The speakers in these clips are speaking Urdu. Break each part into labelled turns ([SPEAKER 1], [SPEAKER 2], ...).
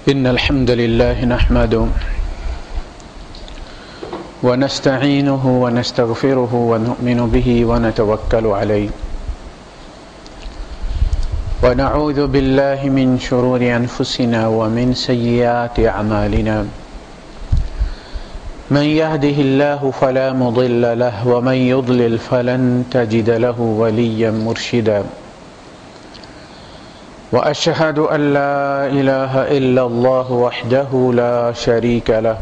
[SPEAKER 1] إن الحمد لله نحمده ونستعينه ونستغفره ونؤمن به ونتوكل عليه ونعوذ بالله من شرور أنفسنا ومن سيئات أعمالنا من يهده الله فلا مضل له ومن يضلل فلن تجد له وليا مرشدا وأشهد أن لا إله إلا الله وحده لا شريك له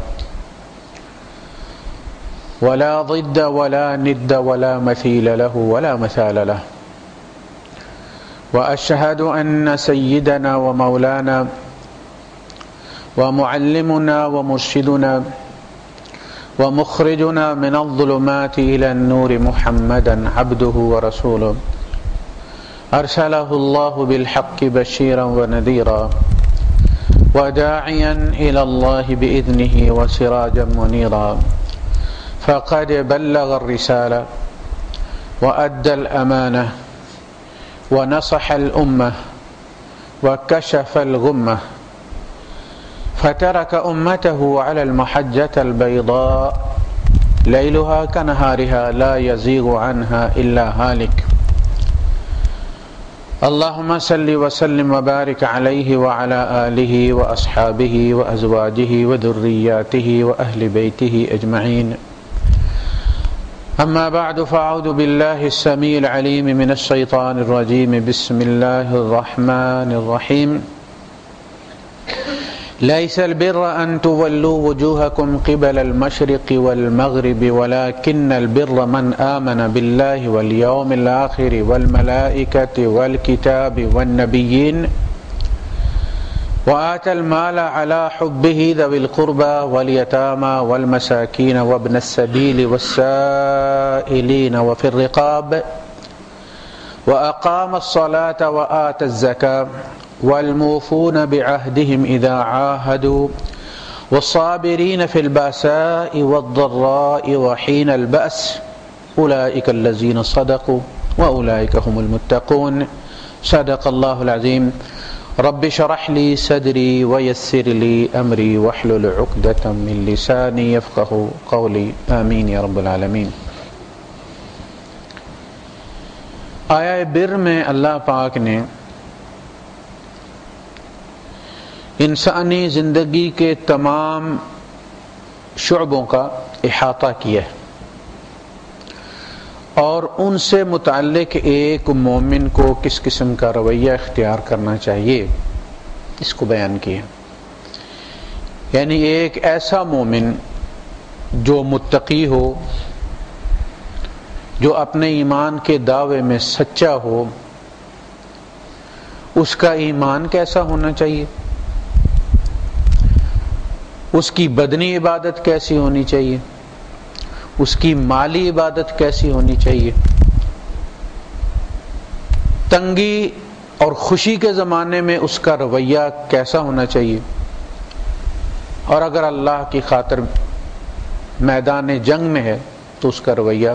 [SPEAKER 1] ولا ضد ولا ند ولا مثيل له ولا مثال له وأشهد أن سيدنا ومولانا ومعلمنا ومرشدنا ومخرجنا من الظلمات إلى النور محمدا عبده ورسوله أرسله الله بالحق بشيرا ونذيرا وداعيا إلى الله بإذنه وسراجا منيرا فقد بلغ الرسالة وأدى الأمانة ونصح الأمة وكشف الغمة فترك أمته على المحجة البيضاء ليلها كنهارها لا يزيغ عنها إلا هالك اللهم صل وسلم وبارك عليه وعلى آله وأصحابه وأزواجه وذرياته وأهل بيته أجمعين أما بعد فأعوذ بالله السميع العليم من الشيطان الرجيم بسم الله الرحمن الرحيم ليس البر أن تولوا وجوهكم قبل المشرق والمغرب ولكن البر من آمن بالله واليوم الآخر والملائكة والكتاب والنبيين وآتى المال على حبه ذوي القربى واليتامى والمساكين وابن السبيل والسائلين وفي الرقاب وأقام الصلاة وآتى الزكاة والموفون بعهدهم إذا عاهدوا والصابرين في البأساء والضراء وحين البأس أولئك الذين صدقوا وأولئك هم المتقون صدق الله العظيم رب اشرح لي صدري ويسر لي أمري واحلل عقدة من لساني يفقهوا قولي آمين يا رب العالمين۔ آیہ بر میں اللہ پاک نے انسانی زندگی کے تمام شعبوں کا احاطہ کیا ہے اور ان سے متعلق ایک مومن کو کس قسم کا رویہ اختیار کرنا چاہیے اس کو بیان کیا، یعنی ایک ایسا مومن جو متقی ہو، جو اپنے ایمان کے دعوے میں سچا ہو، اس کا ایمان کیسا ہونا چاہیے، اس کی بدنی عبادت کیسی ہونی چاہیے، اس کی مالی عبادت کیسی ہونی چاہیے، تنگی اور خوشی کے زمانے میں اس کا رویہ کیسا ہونا چاہیے، اور اگر اللہ کی خاطر میدان جنگ میں ہے تو اس کا رویہ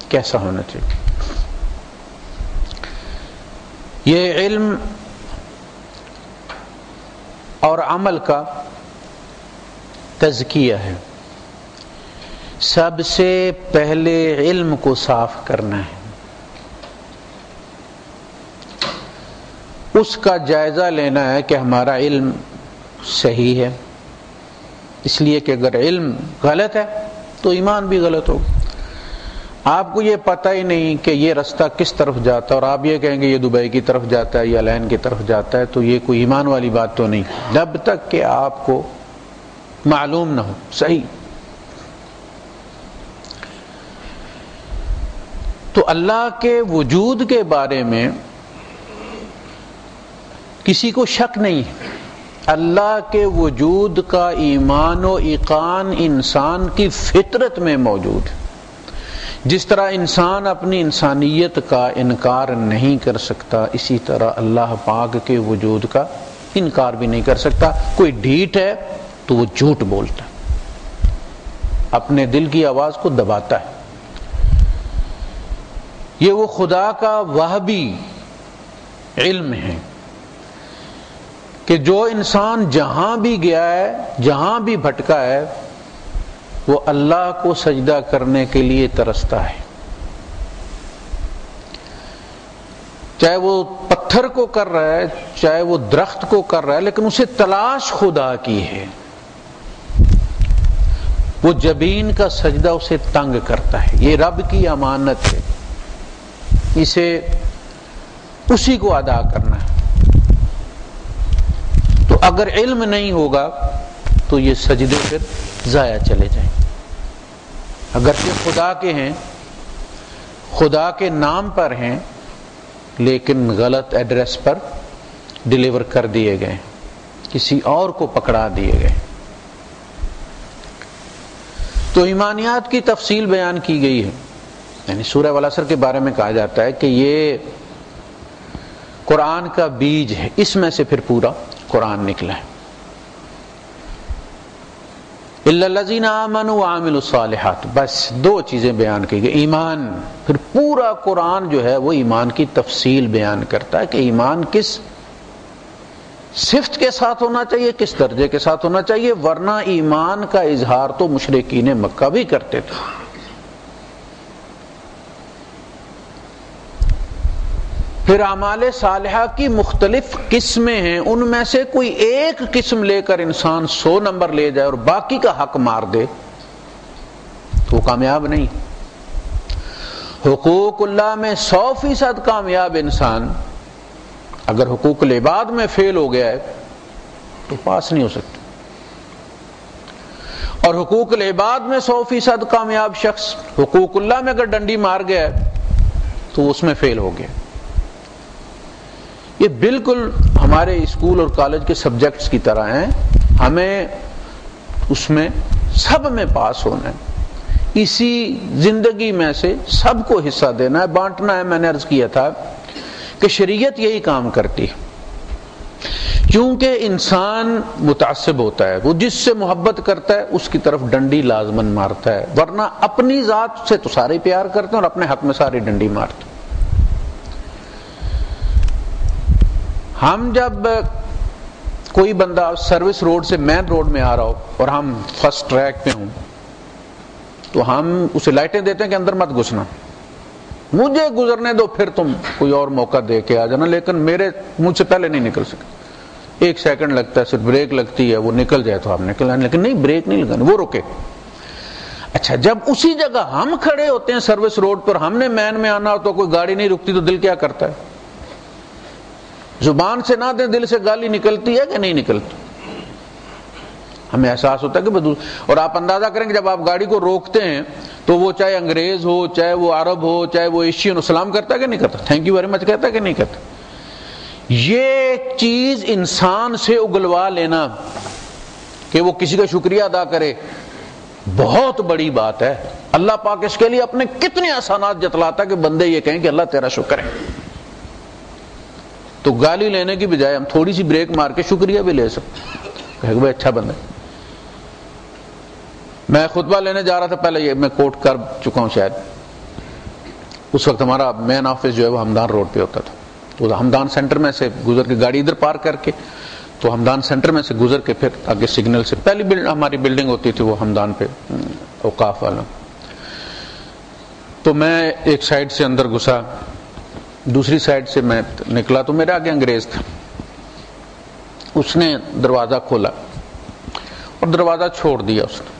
[SPEAKER 1] کیسا ہونا چاہیے۔ یہ علم اور عمل کا تزکیہ ہے، سب سے پہلے علم کو صاف کرنا ہے، اس کا جائزہ لینا ہے کہ ہمارا علم صحیح ہے، اس لیے کہ اگر علم غلط ہے تو ایمان بھی غلط ہوگا۔ آپ کو یہ پتہ ہی نہیں کہ یہ رستہ کس طرف جاتا ہے اور آپ یہ کہیں گے یہ دبئی کی طرف جاتا ہے یا لین کی طرف جاتا ہے، تو یہ کوئی ایمان والی بات تو نہیں، جب تک کہ آپ کو معلوم نہ ہو صحیح۔ تو اللہ کے وجود کے بارے میں کسی کو شک نہیں ہے، اللہ کے وجود کا ایمان و ایقان انسان کی فطرت میں موجود ہے۔ جس طرح انسان اپنی انسانیت کا انکار نہیں کر سکتا، اسی طرح اللہ پاک کے وجود کا انکار بھی نہیں کر سکتا۔ کوئی ڈھیٹ ہے تو وہ جھوٹ بولتا ہے، اپنے دل کی آواز کو دباتا ہے۔ یہ وہ خدا کا وہبی علم ہے کہ جو انسان جہاں بھی گیا ہے، جہاں بھی بھٹکا ہے، وہ اللہ کو سجدہ کرنے کے لیے ترستا ہے، چاہے وہ پتھر کو کر رہا ہے، چاہے وہ درخت کو کر رہا ہے، لیکن اسے تلاش خدا کی ہے۔ وہ جبین کا سجدہ اسے تنگ کرتا ہے، یہ رب کی امانت ہے، اسے اسی کو ادا کرنا ہے۔ تو اگر علم نہیں ہوگا تو یہ سجدے پھر ضائع چلے جائیں، اگرچہ خدا کے ہیں، خدا کے نام پر ہیں، لیکن غلط ایڈریس پر ڈیلیور کر دیے گئے، کسی اور کو پکڑا دیے گئے۔ تو ایمانیات کی تفصیل بیان کی گئی ہے، یعنی سورہ والعصر کے بارے میں کہا جاتا ہے کہ یہ قرآن کا بیج ہے، اس میں سے پھر پورا قرآن نکلا ہے۔ الا الذین آمنوا وعملوا الصالحات، بس دو چیزیں بیان کی گئی، ایمان، پھر پورا قرآن جو ہے وہ ایمان کی تفصیل بیان کرتا ہے کہ ایمان کس صفت کے ساتھ ہونا چاہیے، کس درجے کے ساتھ ہونا چاہیے، ورنہ ایمان کا اظہار تو مشرکین مکہ بھی کرتے تھے۔ پھر اعمال صالحہ کی مختلف قسمیں ہیں، ان میں سے کوئی ایک قسم لے کر انسان 100 نمبر لے جائے اور باقی کا حق مار دے تو وہ کامیاب نہیں۔ حقوق اللہ میں 100% کامیاب انسان اگر حقوق العباد میں فیل ہو گیا ہے تو پاس نہیں ہو سکتا، اور حقوق العباد میں 100% کامیاب شخص حقوق اللہ میں اگر ڈنڈی مار گیا ہے تو اس میں فیل ہو گیا۔ یہ بالکل ہمارے اسکول اور کالج کے سبجیکٹس کی طرح ہیں، ہمیں اس میں سب میں پاس ہونا ہے، اسی زندگی میں سے سب کو حصہ دینا ہے، بانٹنا ہے۔ میں نے عرض کیا تھا کہ شریعت یہی کام کرتی ہے، کیونکہ انسان متعصب ہوتا ہے، وہ جس سے محبت کرتا ہے اس کی طرف ڈنڈی لازماً مارتا ہے، ورنہ اپنی ذات سے تو سارے پیار کرتے ہیں اور اپنے حق میں ساری ڈنڈی مارتے ہیں۔ ہم جب کوئی بندہ سروس روڈ سے مین روڈ میں آ رہا ہو اور ہم فرسٹ ٹریک پہ ہوں تو ہم اسے لائٹیں دیتے ہیں کہ اندر مت گھسنا، مجھے گزرنے دو، پھر تم کوئی اور موقع دے کے آ جانا، لیکن میرے مجھ سے پہلے نہیں نکل سکتے۔ 1 سیکنڈ لگتا ہے، صرف بریک لگتی ہے، وہ نکل جائے تو آپ نکل آئیں، لیکن نہیں، بریک نہیں لگانا، وہ رکے۔ اچھا، جب اسی جگہ ہم کھڑے ہوتے ہیں سروس روڈ پر، ہم نے مین میں آنا ہو تو کوئی گاڑی نہیں رکتی تو دل کیا کرتا ہے؟ زبان سے نہ دیں، دل سے گالی نکلتی ہے کہ نہیں نکلتی؟ ہمیں احساس ہوتا ہے کہ اور آپ اندازہ کریں کہ جب آپ گاڑی کو روکتے ہیں تو وہ چاہے انگریز ہو، چاہے وہ عرب ہو، چاہے وہ ایشین ہو، سلام کرتا ہے کہ نہیں کرتا؟ تھینک یو ویری مچ کہتا ہے کہ نہیں کرتا؟ یہ چیز انسان سے اگلوا لینا کہ وہ کسی کا شکریہ ادا کرے بہت بڑی بات ہے۔ اللہ پاک اس کے لیے اپنے کتنے احسانات جتلاتا ہے کہ بندے یہ کہیں کہ اللہ تیرا شکر ہے۔ تو گالی لینے کی بجائے ہم تھوڑی سی بریک مار کے شکریہ بھی لے سکتے ہیں کہ بھائی اچھا بندہ۔ میں خطبہ لینے جا رہا تھا، پہلے یہ میں کوٹ کر چکا ہوں شاید، اس وقت ہمارا مین آفس جو ہے وہ ہمدان روڈ پہ ہوتا تھا، تو ہمدان سینٹر میں سے گزر کے گاڑی ادھر پارک کر کے، تو ہمدان سینٹر میں سے گزر کے پھر آگے سگنل سے پہلی ہماری بلڈنگ ہوتی تھی وہ ہمدان پہ اوقاف والا، تو میں ایک سائڈ سے اندر گھسا، دوسری سائڈ سے میں نکلا تو میرے آگے انگریز تھا، اس نے دروازہ کھولا اور دروازہ چھوڑ دیا اس نے۔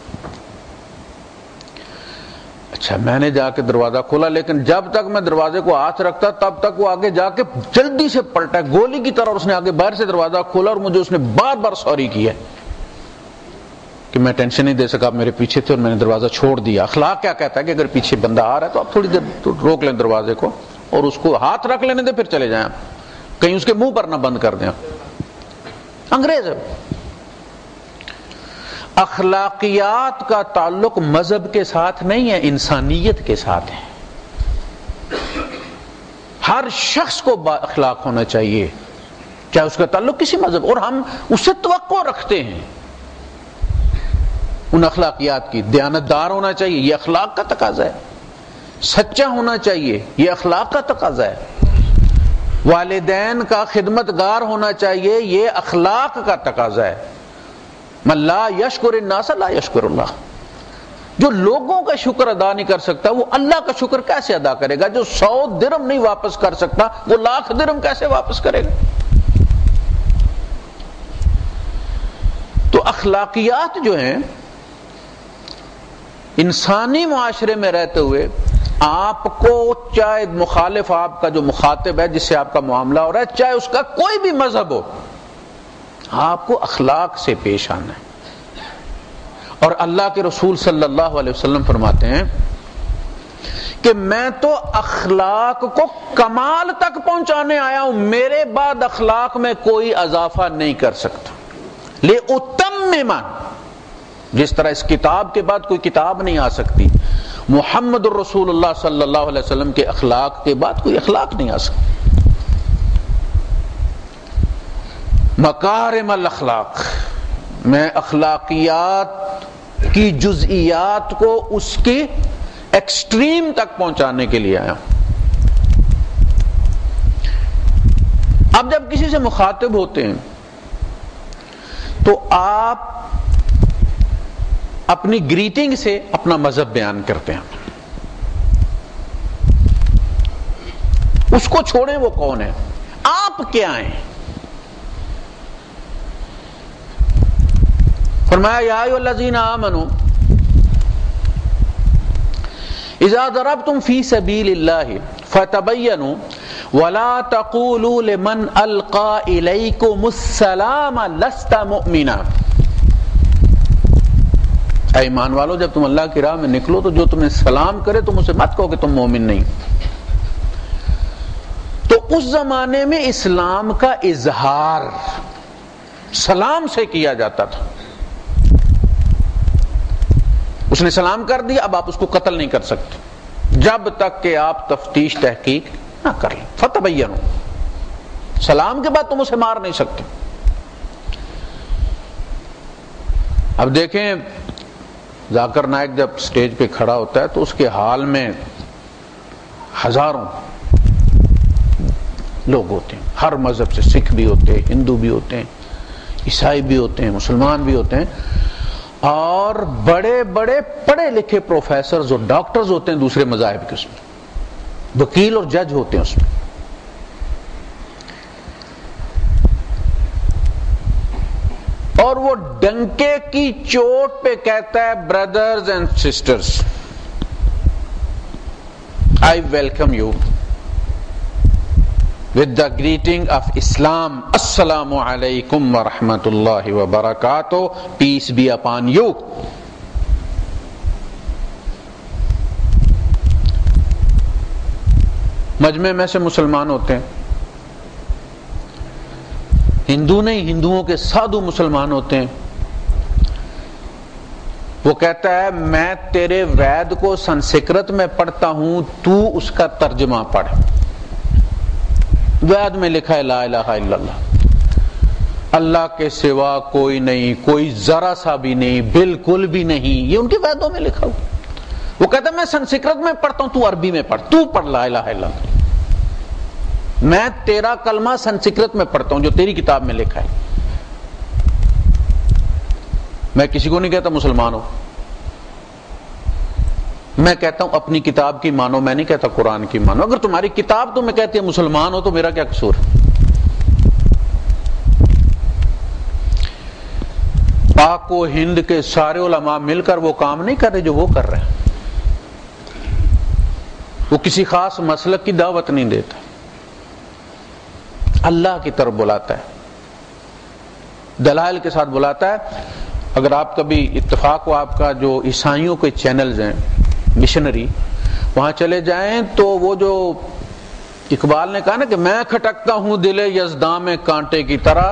[SPEAKER 1] اچھا، میں نے جا کے دروازہ کھولا، لیکن جب تک میں دروازے کو ہاتھ رکھتا تب تک وہ آگے جا کے جلدی سے پلٹا گولی کی طرح، اور اس نے آگے باہر سے دروازہ کھولا اور مجھے اس نے بار بار سوری کیا کہ میں ٹینشن نہیں دے سکا، آپ میرے پیچھے تھے اور میں نے دروازہ چھوڑ دیا۔ اخلاق کیا کہتا ہے کہ اگر پیچھے بندہ آ رہا ہے تو آپ تھوڑی دیر روک لیں دروازے کو اور اس کو ہاتھ رکھ لینے دیں، پھر چلے جائیں، کہیں اس کے منہ پر نہ بند کر دیں۔ انگریز ہے۔ اخلاقیات کا تعلق مذہب کے ساتھ نہیں ہے، انسانیت کے ساتھ ہے۔ ہر شخص کو با اخلاق ہونا چاہیے، چاہے اس کا تعلق کسی مذہب، اور ہم اس سے توقع رکھتے ہیں ان اخلاقیات کی۔ دیانتدار ہونا چاہیے، یہ اخلاق کا تقاضا ہے۔ سچا ہونا چاہیے، یہ اخلاق کا تقاضا ہے۔ والدین کا خدمتگار ہونا چاہیے، یہ اخلاق کا تقاضا ہے۔ من لا یشکر الناس لا یشکر اللہ، جو لوگوں کا شکر ادا نہیں کر سکتا وہ اللہ کا شکر کیسے ادا کرے گا؟ جو 100 درہم نہیں واپس کر سکتا وہ 1,00,000 درہم کیسے واپس کرے گا؟ تو اخلاقیات جو ہیں انسانی معاشرے میں رہتے ہوئے آپ کو، چاہے مخالف آپ کا جو مخاطب ہے جس سے آپ کا معاملہ ہو رہا ہے، چاہے اس کا کوئی بھی مذہب ہو، آپ کو اخلاق سے پیش آنا ہے۔ اور اللہ کے رسول صلی اللہ علیہ وسلم فرماتے ہیں کہ میں تو اخلاق کو کمال تک پہنچانے آیا ہوں، میرے بعد اخلاق میں کوئی اضافہ نہیں کر سکتا۔ لِأُتَمِّمَ، جس طرح اس کتاب کے بعد کوئی کتاب نہیں آ سکتی، محمد الرسول اللہ صلی اللہ علیہ وسلم کے اخلاق کے بعد کوئی اخلاق نہیں آ سکتی۔ مکارم الاخلاق، میں اخلاقیات کی جزئیات کو اس کی ایکسٹریم تک پہنچانے کے لیے آیا ہوں۔ اب جب کسی سے مخاطب ہوتے ہیں تو آپ اپنی گریٹنگ سے اپنا مذہب بیان کرتے ہیں، اس کو چھوڑیں وہ کون ہے، آپ کیا ہیں۔ فرمایا یا ایھا الذین آمنوا اذا ضربتم فی سبیل اللہ فتبینوا ولا تقولوا لمن القى الیکم السلام لست مؤمنا، اے ایمان والو جب تم اللہ کی راہ میں نکلو تو جو تمہیں سلام کرے تم اسے مت کہو کہ تم مومن نہیں۔ تو اس زمانے میں اسلام کا اظہار سلام سے کیا جاتا تھا۔ اس نے سلام کر دیا، اب آپ اس کو قتل نہیں کر سکتے جب تک کہ آپ تفتیش تحقیق نہ کر لیں۔ فتبینوا، سلام کے بعد تم اسے مار نہیں سکتے۔ اب دیکھیں ذاکر نائک جب سٹیج پہ کھڑا ہوتا ہے تو اس کے حال میں ہزاروں لوگ ہوتے ہیں، ہر مذہب سے، سکھ بھی ہوتے ہیں، ہندو بھی ہوتے ہیں، عیسائی بھی ہوتے ہیں، مسلمان بھی ہوتے ہیں، اور بڑے بڑے پڑھے لکھے پروفیسرز اور ڈاکٹرز ہوتے ہیں دوسرے مذاہب کے، اس میں وکیل اور جج ہوتے ہیں اس میں۔ اور وہ ڈنکے کی چوٹ پہ کہتا ہے brothers and sisters I welcome you with the greeting of Islam, Assalamu alaikum wa rahmatullahi wa barakatuh, peace be upon you. مجمع میں سے مسلمان ہوتے ہیں، ہندو نہیں، ہندوؤں کے سادھو مسلمان ہوتے ہیں۔ وہ کہتا ہے میں تیرے وید کو سنسکرت میں پڑھتا ہوں، تو اس کا ترجمہ پڑھ۔ وید میں لکھا ہے لا الہ الا اللہ، اللہ کے سوا کوئی نہیں، کوئی ذرا سا بھی نہیں، بالکل بھی نہیں، یہ ان کے ویدوں میں لکھا ہوا۔ وہ کہتا ہے میں سنسکرت میں پڑھتا ہوں، تو عربی میں پڑھ، تو پڑھ لا الہ الا اللہ، میں تیرا کلمہ سنسکرت میں پڑھتا ہوں جو تیری کتاب میں لکھا ہے۔ میں کسی کو نہیں کہتا مسلمان ہو، میں کہتا ہوں اپنی کتاب کی مانو، میں نہیں کہتا قرآن کی مانو۔ اگر تمہاری کتاب تمہیں کہتی ہے مسلمان ہو تو میرا کیا قصور ہے؟ پاک و ہند کے سارے علماء مل کر وہ کام نہیں کر رہے جو وہ کر رہے ہیں، وہ کسی خاص مسلک کی دعوت نہیں دیتا، اللہ کی طرف بلاتا ہے، دلائل کے ساتھ بلاتا ہے۔ اگر آپ کبھی اتفاق ہو آپ کا جو عیسائیوں کے چینلز ہیں مشنری، وہاں چلے جائیں تو وہ جو اقبال نے کہا نا کہ میں کھٹکتا ہوں دل یزداں میں کانٹے کی طرح،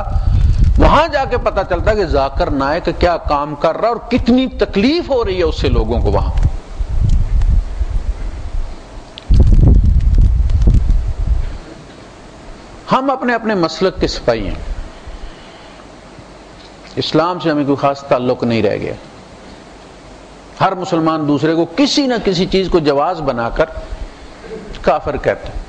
[SPEAKER 1] وہاں جا کے پتہ چلتا ہے کہ ذاکر نائک کیا کام کر رہا ہے اور کتنی تکلیف ہو رہی ہے اس سے لوگوں کو وہاں۔ ہم اپنے اپنے مسلک کے سپاہی ہیں، اسلام سے ہمیں کوئی خاص تعلق نہیں رہ گیا۔ ہر مسلمان دوسرے کو کسی نہ کسی چیز کو جواز بنا کر کافر کہتا ہے۔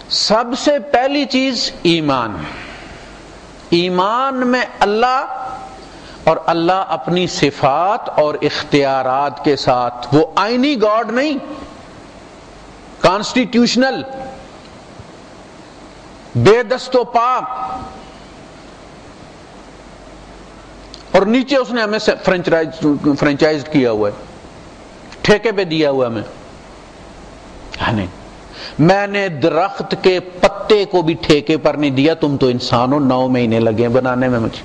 [SPEAKER 1] سب سے پہلی چیز ایمان. ایمان میں اللہ اور اللہ اپنی صفات اور اختیارات کے ساتھ، وہ آئینی گاڈ نہیں، کانسٹیٹیوشنل، بے دست و پا. اور نیچے اس نے ہمیں فرنچائز کیا ہوا ہے، ٹھیکے پہ دیا ہوا ہمیں. نہیں، میں نے درخت کے پتے کو بھی ٹھیکے پر نہیں دیا، تم تو انسان ہو، 9 مہینے لگے بنانے میں مجھے.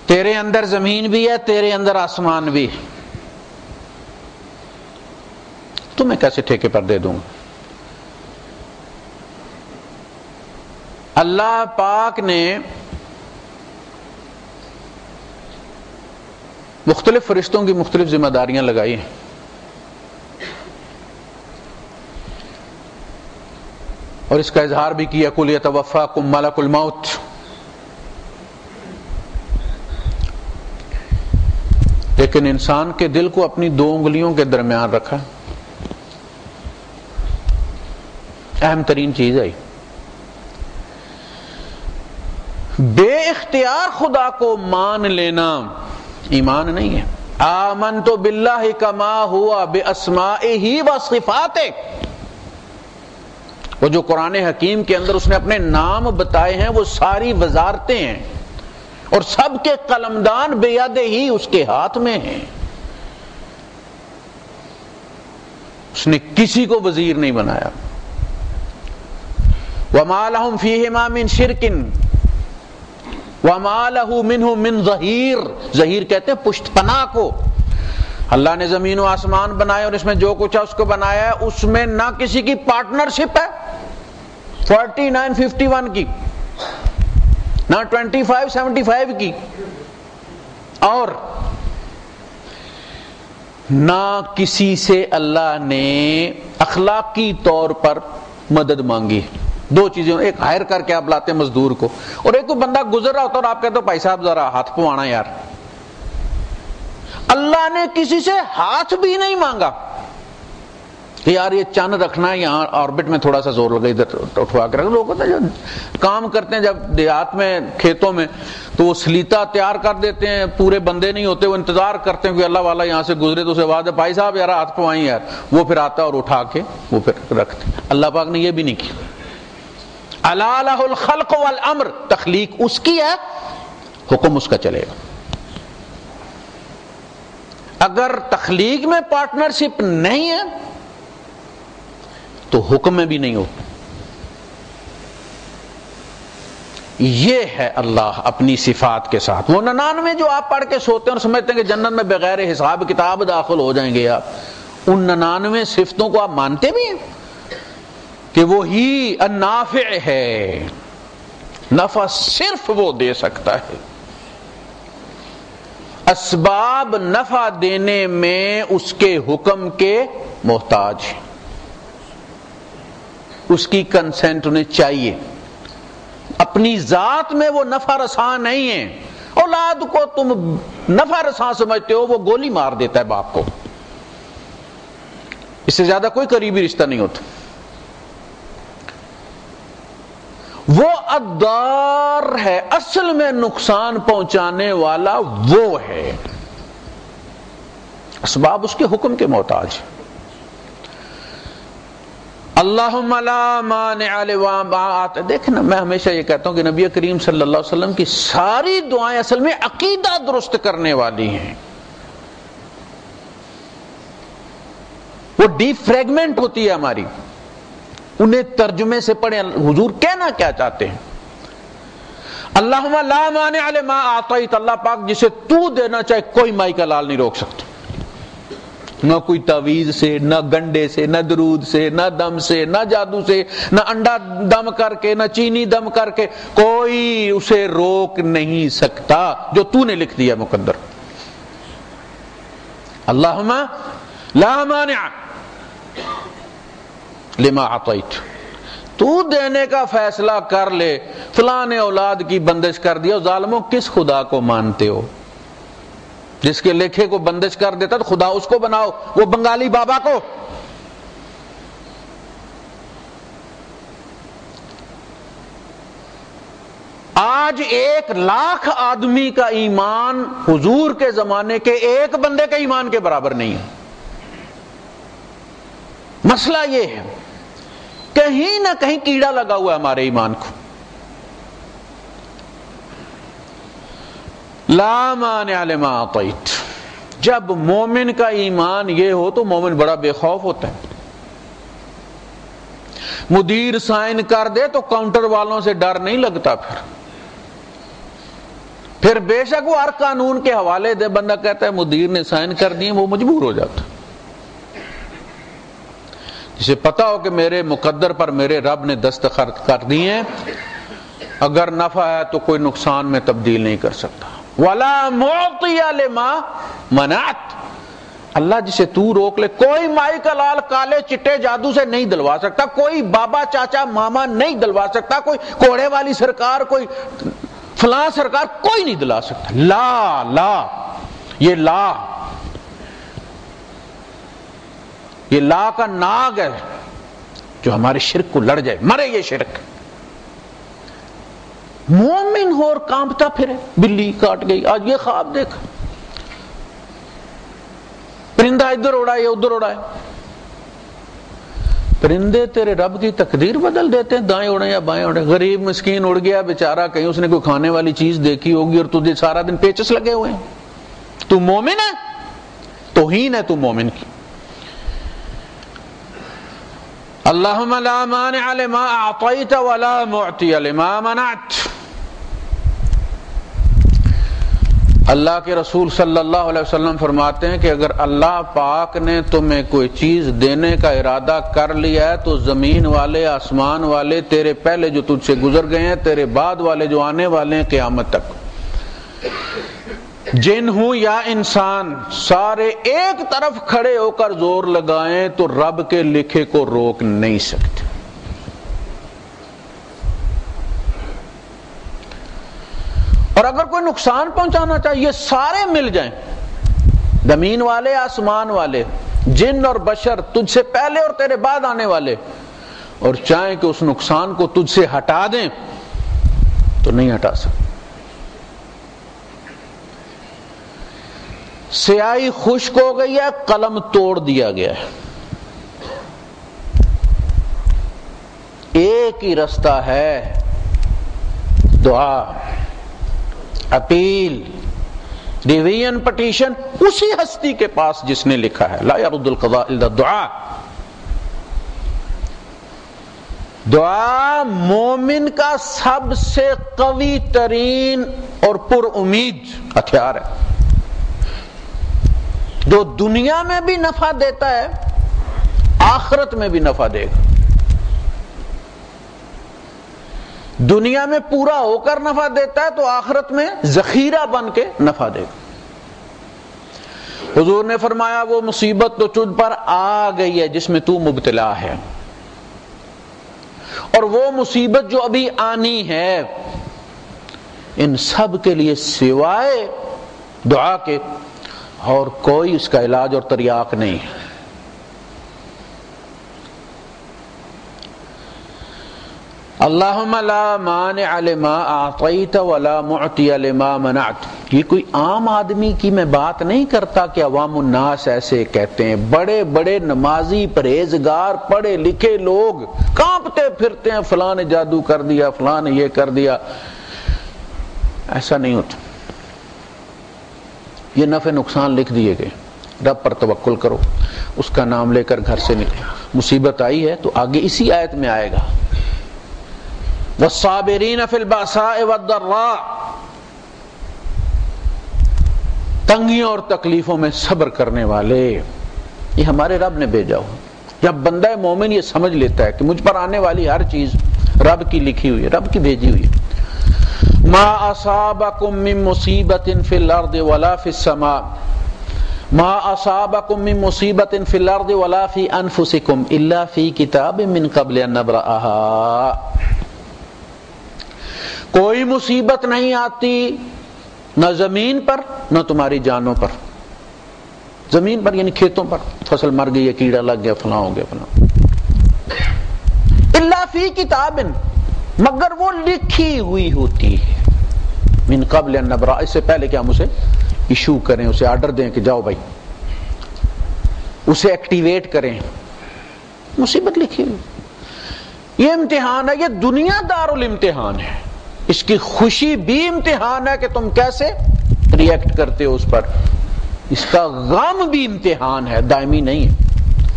[SPEAKER 1] تیرے اندر زمین بھی ہے، تیرے اندر آسمان بھی، تمہیں کیسے ٹھیکے پر دے دوں گا؟ اللہ پاک نے مختلف فرشتوں کی مختلف ذمہ داریاں لگائی ہیں. اور اس کا اظہار بھی کیا، قُلْ يَتَوَفَّاكُم مَلَكُ الْمَوْتِ. لیکن انسان کے دل کو اپنی 2 انگلیوں کے درمیان رکھا. اہم ترین چیز ہے، بے اختیار خدا کو مان لینا ایمان نہیں ہے. آمنت باللہ کما ہوا باسمائہ وصفاتہ. وہ جو قرآن حکیم کے اندر اس نے اپنے نام بتائے ہیں وہ ساری وزارتیں ہیں، اور سب کے قلمدان بیاد ہی اس کے ہاتھ میں ہیں. اس نے کسی کو وزیر نہیں بنایا. وَمَا لَهُمْ فِيهِمَا مِنْ شِرْكٍ وَمَا لَهُ مِنْهُ مِنْ ظَهِيرٍ. ظہیر کہتے ہیں پشت پناہ کو. اللہ نے زمین و آسمان بنائے اور اس میں جو کچھ ہے اس کو بنایا ہے، اس میں نہ کسی کی پارٹنرشپ ہے 49-51 کی، نہ 25-75 کی، اور نہ کسی سے اللہ نے اخلاقی طور پر مدد مانگی. 2 چیزیں، ایک ہائر کر کے آپ لاتے ہیں مزدور کو، اور ایک کوئی بندہ گزر رہا ہوتا اور آپ کہتے ہو بھائی صاحب ذرا ہاتھ پوانا یار. اللہ نے کسی سے ہاتھ بھی نہیں مانگا کہ یار یہ چاند رکھنا ہے یہاں آربٹ میں، تھوڑا سا زور لگا ادھر اٹھوا کے رکھ. لوگ ہوتے ہیں جو کام کرتے ہیں جب دیہات میں کھیتوں میں، تو وہ سلیتا تیار کر دیتے ہیں، پورے بندے نہیں ہوتے، وہ انتظار کرتے ہیں کہ اللہ والا یہاں سے گزرے تو اسے آواز ہے بھائی صاحب یار ہاتھ پوائیں یار. وہ پھر آتا ہے اور اٹھا کے وہ پھر رکھتے. اللہ پاک نے یہ بھی نہیں کیا. الا لہ الخلق والامر. تخلیق اس کی ہے، حکم اس کا چلے گا. اگر تخلیق میں پارٹنرشپ نہیں ہے تو حکم میں بھی نہیں ہو. یہ ہے اللہ اپنی صفات کے ساتھ. وہ 99 جو آپ پڑھ کے سوتے ہیں اور سمجھتے ہیں کہ جنت میں بغیر حساب کتاب داخل ہو جائیں گے، آپ ان 99 صفتوں کو آپ مانتے بھی ہیں کہ وہی النافع ہے، نفع صرف وہ دے سکتا ہے. اسباب نفع دینے میں اس کے حکم کے محتاج ہیں، اس کی کنسنٹ انہیں چاہیے. اپنی ذات میں وہ نفع رساں نہیں ہیں. اولاد کو تم نفع رساں سمجھتے ہو، وہ گولی مار دیتا ہے باپ کو، اس سے زیادہ کوئی قریبی رشتہ نہیں ہوتا. وہ الضار ہے، اصل میں نقصان پہنچانے والا وہ ہے. اسباب اس کے حکم کے محتاج. اللہم لا مانع لما اعطیت. دیکھنا میں ہمیشہ یہ کہتا ہوں کہ نبی کریم صلی اللہ علیہ وسلم کی ساری دعائیں اصل میں عقیدہ درست کرنے والی ہیں. وہ ڈیپ فریگمنٹ ہوتی ہے ہماری، انہیں ترجمے سے پڑھیں حضور کہنا کیا چاہتے ہیں. اللہم لا مانع لما اعطیت. اللہ پاک جسے تو دینا چاہے کوئی مائی کا لال نہیں روک سکتا. نہ کوئی تعویذ سے، نہ گنڈے سے، نہ درود سے، نہ دم سے، نہ جادو سے، نہ انڈا دم کر کے، نہ چینی دم کر کے، کوئی اسے روک نہیں سکتا جو تو نے لکھ دیا مقدر. اللہم لا مانع لما اعطیت. تو دینے کا فیصلہ کر لے. فلاں نے اولاد کی بندش کر دیا. ظالموں کس خدا کو مانتے ہو جس کے لکھے کو بندش کر دیتا تو خدا اس کو بناؤ، وہ بنگالی بابا کو۔ آج 1,00,000 آدمی کا ایمان حضور کے زمانے کے ایک بندے کے ایمان کے برابر نہیں ہے۔ مسئلہ یہ ہے کہیں نہ کہیں کیڑا لگا ہوا ہے ہمارے ایمان کو۔ لا مانع لما اعطیت، جب مومن کا ایمان یہ ہو تو مومن بڑا بے خوف ہوتا ہے۔ مدیر سائن کر دے تو کاؤنٹر والوں سے ڈر نہیں لگتا، پھر بے شک وہ ہر قانون کے حوالے دے، بندہ کہتا ہے مدیر نے سائن کر دیے، وہ مجبور ہو جاتا۔ جسے پتا ہو کہ میرے مقدر پر میرے رب نے دستخط کر دیے ہیں، اگر نفع ہے تو کوئی نقصان میں تبدیل نہیں کر سکتا۔ وَلَا مُعْطِيَ لِمَا مَنَعْتَ، اللہ جسے تو روک لے، کوئی مائی کا لال کالے چٹے جادو سے نہیں دلوا سکتا، کوئی بابا چاچا ماما نہیں دلوا سکتا، کوئی کوڑے والی سرکار، کوئی فلاں سرکار، کوئی نہیں دلا سکتا۔ لا لا، یہ لا کا ناگ ہے جو ہمارے شرک کو لڑ جائے، مرے یہ شرک۔ مومن ہو اور کانپتا پھرے، بلی کاٹ گئی، آج یہ خواب دیکھ، پرندہ ادھر اڑائے ادھر اڑائے۔ پرندے تیرے رب کی تقدیر بدل دیتے ہیں، دائیں اڑے یا بائیں اڑے۔ غریب مسکین اڑ گیا بیچارہ، کہیں اس نے کوئی کھانے والی چیز دیکھی ہوگی اور تجھے سارا دن پیچس لگے ہوئے ہیں۔ تو مومن ہے، توہین ہے تو مومن کی۔ اللہم لا مانع لما اعطیت ولا معطی لما منعت۔ اللہ کے رسول صلی اللہ علیہ وسلم فرماتے ہیں کہ اگر اللہ پاک نے تمہیں کوئی چیز دینے کا ارادہ کر لیا ہے تو زمین والے، آسمان والے، تیرے پہلے جو تجھ سے گزر گئے ہیں، تیرے بعد والے جو آنے والے ہیں قیامت تک، جن ہوں یا انسان، سارے ایک طرف کھڑے ہو کر زور لگائیں تو رب کے لکھے کو روک نہیں سکتے۔ اور اگر کوئی نقصان پہنچانا چاہیے، یہ سارے مل جائیں، زمین والے، آسمان والے، جن اور بشر، تجھ سے پہلے اور تیرے بعد آنے والے، اور چاہیں کہ اس نقصان کو تجھ سے ہٹا دیں تو نہیں ہٹا سکتے۔ سیاہی خشک ہو گئی ہے، قلم توڑ دیا گیا ہے، ایک ہی رستہ ہے، دعا، اپیل، ریویژن، پٹیشن، اسی ہستی کے پاس جس نے لکھا ہے لا يرد القضاء الا الدعاء۔ دعا مومن کا سب سے قوی ترین اور پر امید ہتھیار ہے، جو دنیا میں بھی نفع دیتا ہے، آخرت میں بھی نفع دے گا۔ دنیا میں پورا ہو کر نفع دیتا ہے تو آخرت میں ذخیرہ بن کے نفع دے گا۔ حضور نے فرمایا وہ مصیبت تو تجھ پر آ گئی ہے جس میں تو مبتلا ہے، اور وہ مصیبت جو ابھی آنی ہے، ان سب کے لیے سوائے دعا کے اور کوئی اس کا علاج اور تریاق نہیں ہے۔ اللہم لا مانع لما اعطیت ولا معطی لما منعت۔ یہ کوئی عام آدمی کی میں بات نہیں کرتا کہ عوام الناس ایسے کہتے ہیں، بڑے بڑے نمازی، پرہیزگار، پڑھے لکھے لوگ کانپتے پھرتے ہیں، فلاں نے جادو کر دیا، فلاں نے یہ کر دیا۔ ایسا نہیں ہوتا، یہ نفع نقصان لکھ دیے گئے، رب پر توکل کرو، اس کا نام لے کر گھر سے نکلو۔ مصیبت آئی ہے تو آگے اسی آیت میں آئے گا والصابرین فی البأساء والضراء، تنگیوں اور تکلیفوں میں صبر کرنے والے، یہ ہمارے رب نے بھیجا ہو۔ جب بندہ مومن یہ سمجھ لیتا ہے کہ مجھ پر آنے والی ہر چیز رب کی لکھی ہوئی ہے، رب کی بھیجی ہوئی ہے۔ ما اصابکم من مصیبت فی الارض ولا فی السماء، ما اصابکم من مصیبت فی الارض ولا فی انفسکم الا فی کتاب من قبل ان نبرأها۔ کوئی مصیبت نہیں آتی نہ زمین پر نہ تمہاری جانوں پر. زمین پر یعنی کھیتوں پر فصل مر گئی ہے، کیڑا لگ گیا، فلاں ہو گیا فلاں. الا فی کتاب، مگر وہ لکھی ہوئی ہوتی ہے. من قبل ان نبرأ، اس سے پہلے کہ ہم اسے ایشو کریں، اسے آرڈر دیں کہ جاؤ بھائی، اسے ایکٹیویٹ کریں. مصیبت لکھی ہوئی. یہ امتحان ہے، یہ دنیا دار الامتحان ہے. اس کی خوشی بھی امتحان ہے کہ تم کیسے ریئیکٹ کرتے ہو اس پر. اس کا غم بھی امتحان ہے، دائمی نہیں ہے.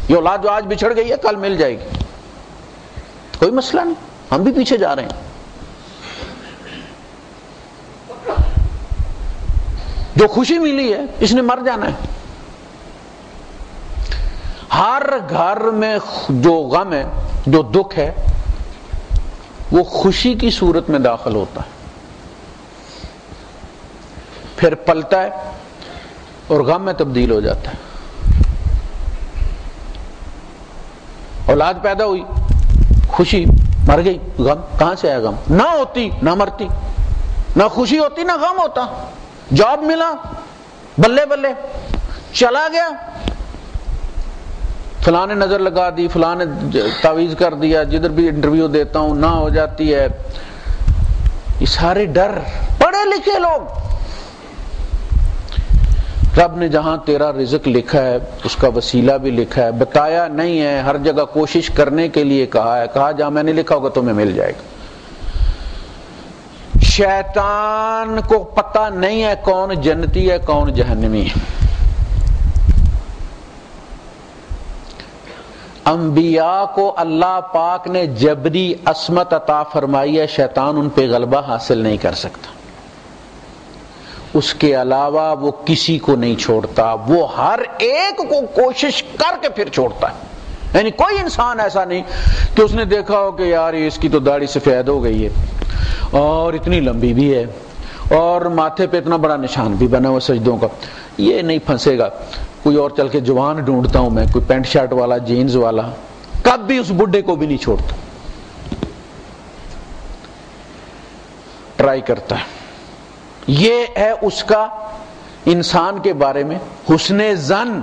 [SPEAKER 1] یہ اولاد جو آج بچھڑ گئی ہے کل مل جائے گی، کوئی مسئلہ نہیں، ہم بھی پیچھے جا رہے ہیں. جو خوشی ملی ہے اس نے مر جانا ہے. ہر گھر میں جو غم ہے، جو دکھ ہے، وہ خوشی کی صورت میں داخل ہوتا ہے، پھر پلتا ہے اور غم میں تبدیل ہو جاتا ہے. اولاد پیدا ہوئی، خوشی، مر گئی، غم. کہاں سے آیا غم؟ نہ ہوتی نہ مرتی، نہ خوشی ہوتی نہ غم ہوتا. جاب ملا، بلے بلے، چلا گیا، فلاں نے نظر لگا دی، فلاں نے تعویذ کر دیا، جدھر بھی انٹرویو دیتا ہوں نہ ہو جاتی ہے. یہ سارے ڈر. پڑھے لکھے لوگ، رب نے جہاں تیرا رزق لکھا ہے اس کا وسیلہ بھی لکھا ہے، بتایا نہیں ہے، ہر جگہ کوشش کرنے کے لیے کہا ہے. کہا جہاں میں نے لکھا ہوگا تمہیں مل جائے گا. شیطان کو پتہ نہیں ہے کون جنتی ہے کون جہنمی ہے. انبیاء کو اللہ پاک نے جبری عصمت عطا فرمائی ہے، شیطان ان پہ غلبہ حاصل نہیں کر سکتا. اس کے علاوہ وہ کسی کو نہیں چھوڑتا، وہ ہر ایک کو کوشش کر کے پھر چھوڑتا ہے. یعنی کوئی انسان ایسا نہیں کہ اس نے دیکھا ہو کہ یار اس کی تو داڑھی سفید ہو گئی ہے اور اتنی لمبی بھی ہے اور ماتھے پہ اتنا بڑا نشان بھی بنا ہوا سجدوں کا، یہ نہیں پھنسے گا. کوئی اور چل کے جوان ڈھونڈتا ہوں میں، کوئی پینٹ شرٹ والا، جینز والا، کبھی اس بڈھے کو بھی نہیں چھوڑتا، ٹرائی کرتا ہے. یہ ہے اس کا انسان کے بارے میں حسن ظن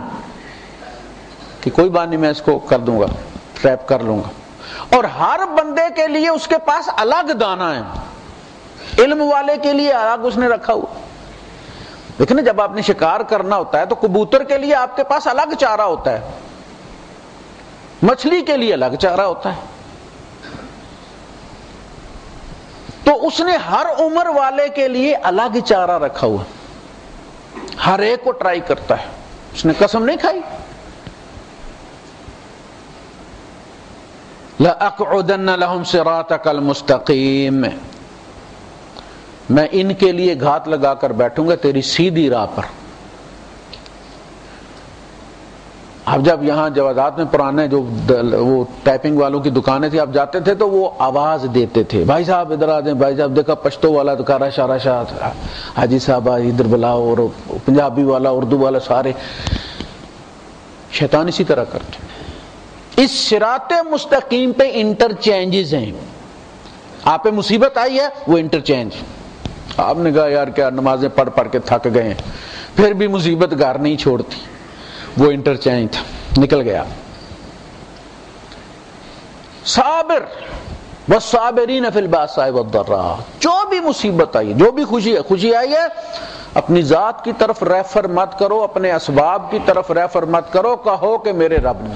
[SPEAKER 1] کہ کوئی بات نہیں، میں اس کو کر دوں گا، ٹریپ کر لوں گا. اور ہر بندے کے لیے اس کے پاس الگ دانہ ہے. علم والے کے لیے الگ اس نے رکھا ہوا. لیکن جب آپ نے شکار کرنا ہوتا ہے تو کبوتر کے لیے آپ کے پاس الگ چارہ ہوتا ہے، مچھلی کے لیے الگ چارہ ہوتا ہے. تو اس نے ہر عمر والے کے لیے الگ چارہ رکھا ہوا، ہر ایک کو ٹرائی کرتا ہے. اس نے قسم نہیں کھائی، لَأَقْعُدَنَّ لَهُمْ صِرَاطَكَ الْمُسْتَقِيمَ، میں ان کے لیے گھات لگا کر بیٹھوں گا تیری سیدھی راہ پر. اب جب یہاں جوادات میں پرانے جو وہ ٹائپنگ والوں کی دکانیں تھی، آپ جاتے تھے تو وہ آواز دیتے تھے، بھائی صاحب ادھر آ جائیں، بھائی صاحب دیکھا پشتو والا دکارا شارا شاہ، حاجی صاحب ادھر بلاؤ، اور پنجابی والا، اردو والا، سارے شیطان اسی طرح کرتے. اس صراط مستقیم پہ انٹرچینجز ہیں. آپ پہ مصیبت آئی ہے، وہ انٹرچینج. آپ نے کہا یار کیا نمازیں پڑھ پڑھ کے تھک گئے ہیں، پھر بھی مصیبت گھر نہیں چھوڑتی، وہ انٹرچینج تھا، نکل گیا. صابر والصابرین فی الباساء والضراء، جو بھی مصیبت آئی، جو بھی خوشی آئی ہے، اپنی ذات کی طرف ریفر مت کرو، اپنے اسباب کی طرف ریفر مت کرو، کہو کہ میرے رب نے.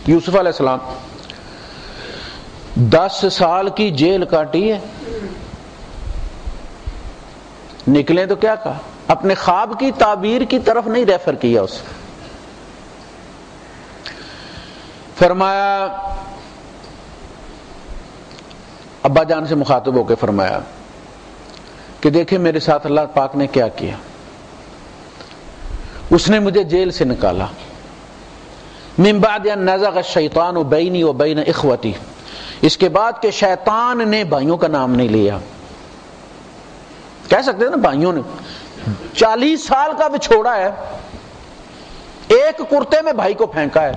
[SPEAKER 1] یوسف علیہ السلام 10 سال کی جیل کاٹی ہے، نکلیں تو کیا کہا؟ اپنے خواب کی تعبیر کی طرف نہیں ریفر کیا. اس فرمایا، ابا جان سے مخاطب ہو کے فرمایا کہ دیکھیں میرے ساتھ اللہ پاک نے کیا کیا. اس نے مجھے جیل سے نکالا. من بعد ان نزغ الشیطان بینی و بین اخوتی، اس کے بعد کہ شیطان نے بھائیوں کا نام نہیں لیا. کہہ سکتے ہیں نا بھائیوں نے، 40 سال کا بچھوڑا ہے، ایک کرتے میں بھائی کو پھینکا ہے.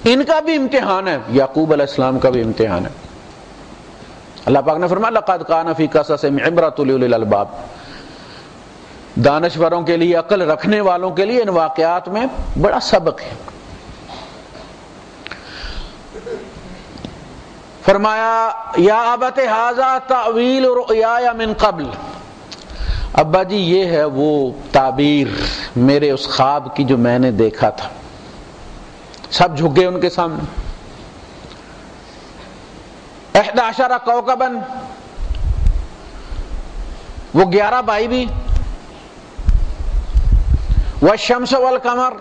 [SPEAKER 1] ان کا بھی امتحان ہے، یعقوب علیہ السلام کا بھی امتحان ہے. اللہ پاک نے فرمایا لقد کان فی قصصہم عبرۃ لأولی الالباب، دانشوروں کے لیے، عقل رکھنے والوں کے لیے ان واقعات میں بڑا سبق ہے۔ فرمایا یا ابت ھذا تأویل رؤیایا من قبل، ابا جی یہ ہے وہ تعبیر میرے اس خواب کی جو میں نے دیکھا تھا۔ سب جھک گئے ان کے سامنے۔ 11 کوكبا، وہ 11 بھائی بھی، والشمس والقمر،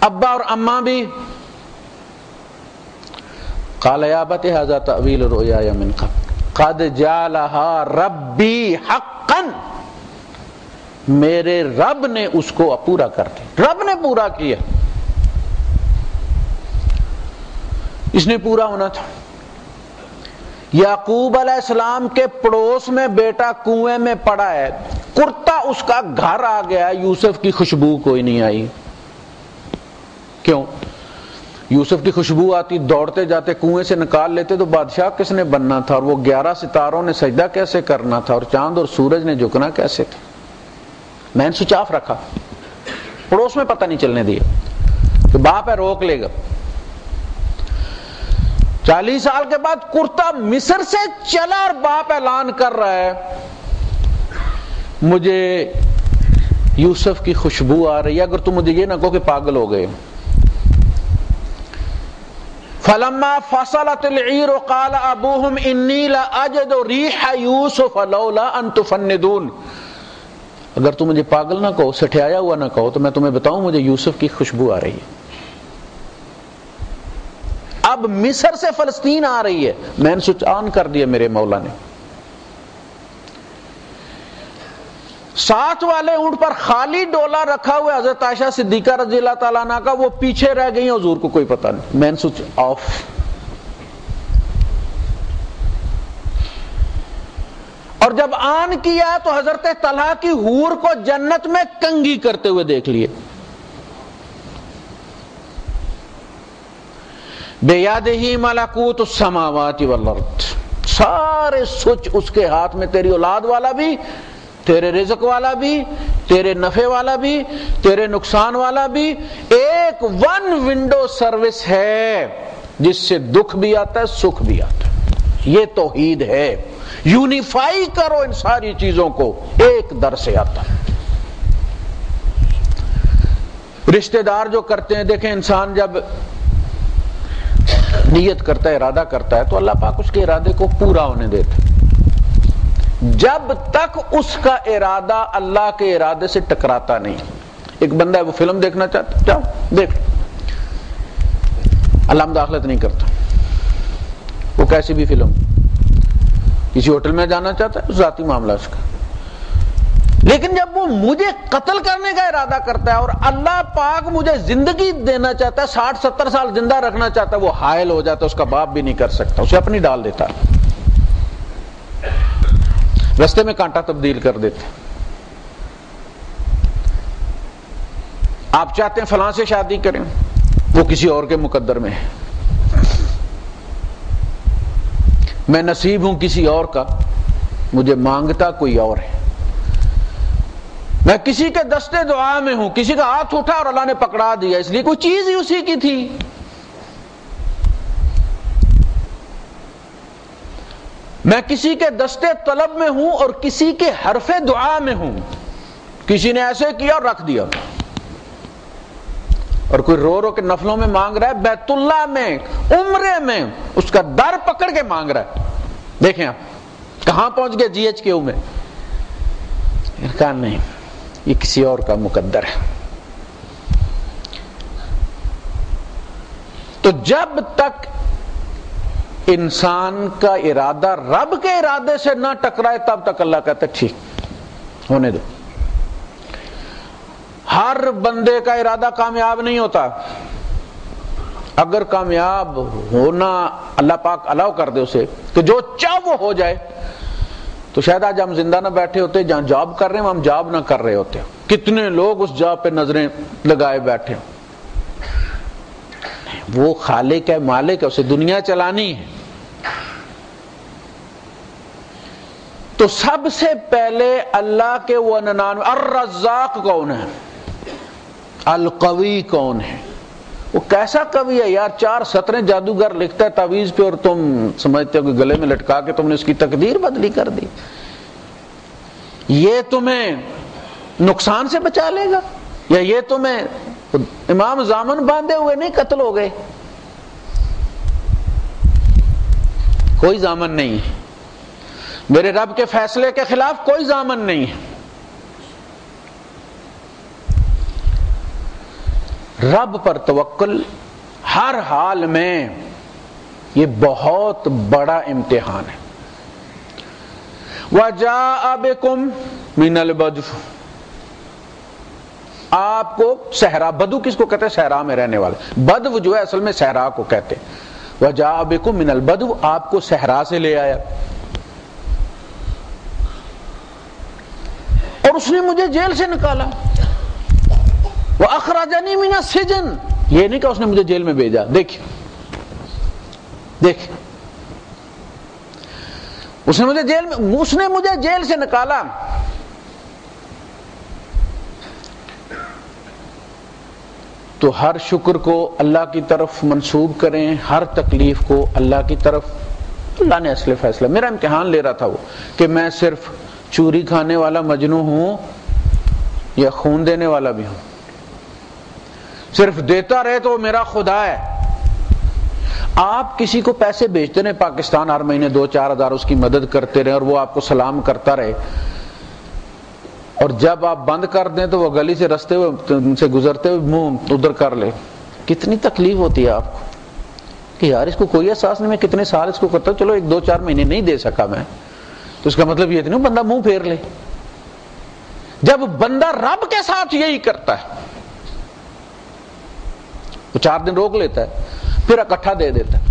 [SPEAKER 1] ابا اور اماں بھی۔ قال یا ابت ھذا تأویل رؤیایا من قبل قد جعلها ربی حقا، میرے رب نے اس کو پورا کر دیا، رب نے پورا کیا، اس نے پورا ہونا تھا۔ یعقوب علیہ السلام کے پڑوس میں بیٹا کنویں میں پڑا ہے، کرتا اس کا گھر آ گیا، یوسف کی خوشبو کوئی نہیں آئی۔ کیوں؟ یوسف کی خوشبو آتی، دوڑتے جاتے کنویں سے نکال لیتے تو بادشاہ کس نے بننا تھا، اور وہ 11 ستاروں نے سجدہ کیسے کرنا تھا، اور چاند اور سورج نے جھکنا کیسے تھا۔ مین سوئچ آف رکھا، پڑوس میں پتہ نہیں چلنے دیا کہ باپ ہے روک لے گا۔ 40 سال کے بعد کرتا مصر سے چلا اور باپ اعلان کر رہا ہے مجھے یوسف کی خوشبو آ رہی ہے، اگر تم مجھے یہ نہ کہو کہ پاگل ہو گئے۔ فلما فصلت العیر قال ابوہم انی لاجد ریح یوسف لولا ان تفندون، اگر تم مجھے پاگل نہ کہو، سٹھیایا ہوا نہ کہو، تو میں تمہیں بتاؤں مجھے یوسف کی خوشبو آ رہی ہے۔ اب مصر سے فلسطین آ رہی ہے، میں نے سوئچ آن کر دیا میرے مولا نے۔ ساتھ والے اونٹ پر خالی ڈولا رکھا ہوا ہے حضرت عائشہ صدیقہ رضی اللہ تعالیٰ عنہ کا، وہ پیچھے رہ گئی، حضور کو کوئی پتہ نہیں، میں نے سوئچ آف۔ اور جب آن کیا تو حضرت طلحہ کی حور کو جنت میں کنگھی کرتے ہوئے دیکھ لیے۔ بیادہ ملکوت السماوات والارض، سارے سوچ اس کے ہاتھ میں، تیری اولاد والا بھی، تیرے رزق والا بھی، تیرے نفع والا بھی، تیرے نقصان والا بھی، ایک ون ونڈو سروس ہے جس سے دکھ بھی آتا ہے سکھ بھی آتا ہے۔ یہ توحید ہے، یونیفائی کرو ان ساری چیزوں کو، ایک در سے آتا ہے۔ رشتہ دار جو کرتے ہیں، دیکھیں انسان جب نیت کرتا ہے، ارادہ کرتا ہے، تو اللہ پاک اس کے ارادے کو پورا ہونے دیتا ہے۔ جب تک اس کا ارادہ اللہ کے ارادے سے ٹکراتا نہیں۔ ایک بندہ ہے وہ فلم دیکھنا چاہتا، جاؤ دیکھ، اللہ مداخلت نہیں کرتا، وہ کیسی بھی فلم۔ کسی ہوٹل میں جانا چاہتا ہے، ذاتی معاملہ اس کا، لیکن جب وہ مجھے قتل کرنے کا ارادہ کرتا ہے اور اللہ پاک مجھے زندگی دینا چاہتا ہے، 60-70 سال زندہ رکھنا چاہتا ہے، وہ حائل ہو جاتا ہے، اس کا باپ بھی نہیں کر سکتا، اسے اپنی ڈال دیتا ہے، رستے میں کانٹا تبدیل کر دیتے۔ آپ چاہتے ہیں فلاں سے شادی کریں، وہ کسی اور کے مقدر میں ہے، میں نصیب ہوں کسی اور کا، مجھے مانگتا کوئی اور ہے، میں کسی کے دستے دعا میں ہوں، کسی کا ہاتھ اٹھا اور اللہ نے پکڑا دیا، اس لیے کوئی چیز ہی اسی کی تھی۔ میں کسی کے دستے طلب میں ہوں اور کسی کے حرف دعا میں ہوں، کسی نے ایسے کیا اور رکھ دیا، اور کوئی رو رو کے نفلوں میں مانگ رہا ہے، بیت اللہ میں، عمرے میں، اس کا در پکڑ کے مانگ رہا ہے۔ دیکھیں آپ کہاں پہنچ گئے، GHQ میں۔ کہا نہیں، یہ کسی اور کا مقدر ہے۔ تو جب تک انسان کا ارادہ رب کے ارادے سے نہ ٹکرائے، تب تک اللہ کہتا ہے ٹھیک ہونے دو۔ ہر بندے کا ارادہ کامیاب نہیں ہوتا، اگر کامیاب ہونا اللہ پاک الاؤ کر دے اسے کہ جو چاہ وہ ہو جائے، تو شاید آج ہم زندہ نہ بیٹھے ہوتے، جہاں جاب کر رہے ہیں ہم جاب نہ کر رہے ہوتے۔ کتنے لوگ اس جاب پہ نظریں لگائے بیٹھے، وہ خالق ہے، مالک ہے، اسے دنیا چلانی ہے۔ تو سب سے پہلے اللہ کے وہ 99، الرزاق کون ہے؟ القوی کون ہے؟ وہ کیسا قوی ہے یار؟ 4 سطریں جادوگر لکھتا ہے تعویذ پہ اور تم سمجھتے ہو کہ گلے میں لٹکا کے تم نے اس کی تقدیر بدلی کر دی؟ یہ تمہیں نقصان سے بچا لے گا؟ یا یہ تمہیں امام زامن باندھے ہوئے نہیں قتل ہو گئے؟ کوئی ضامن نہیں ہے، میرے رب کے فیصلے کے خلاف کوئی ضامن نہیں ہے۔ رب پر توکل ہر حال میں یہ بہت بڑا امتحان ہے۔ وَجَاءَ بِكُم مِّنَ الْبَدْوِ، آپ کو صحرا، بدو کس کو کہتے ہیں؟ صحرا میں رہنے والے۔ بدو جو ہے اصل میں صحرا کو کہتے ہیں۔ وَجَاءَ بِكُم مِّنَ الْبَدْوِ، آپ کو صحرا سے لے آیا، اور اس نے مجھے جیل سے نکالا۔ وَأَخْرَجَنِي مِنَ السِّجْنِ، یہ نہیں کہ اس نے مجھے جیل میں بھیجا۔ دیکھ اس نے مجھے جیل سے نکالا۔ تو ہر شکر کو اللہ کی طرف منسوب کریں، ہر تکلیف کو اللہ کی طرف۔ اللہ نے اصل فیصلہ، میرا امتحان لے رہا تھا وہ کہ میں صرف چوری کھانے والا مجنوں ہوں یا خون دینے والا بھی ہوں۔ صرف دیتا رہے تو میرا خدا ہے۔ آپ کسی کو پیسے بھیجتے رہے پاکستان، ہر مہینے 2-4 ہزار اس کی مدد کرتے رہے، اور وہ آپ کو سلام کرتا رہے، اور جب آپ بند کر دیں تو وہ گلی سے رستے ہوئے سے گزرتے ہوئے منہ ادھر کر لے، کتنی تکلیف ہوتی ہے آپ کو کہ یار اس کو کوئی احساس نہیں، میں کتنے سال اس کو کرتا ہوں، چلو 1-2-4 مہینے نہیں دے سکا میں، تو اس کا مطلب یہ نہیں بندہ منہ پھیر لے۔ جب بندہ رب کے ساتھ یہی کرتا ہے، وہ 4 دن روک لیتا ہے پھر اکٹھا دے دیتا ہے،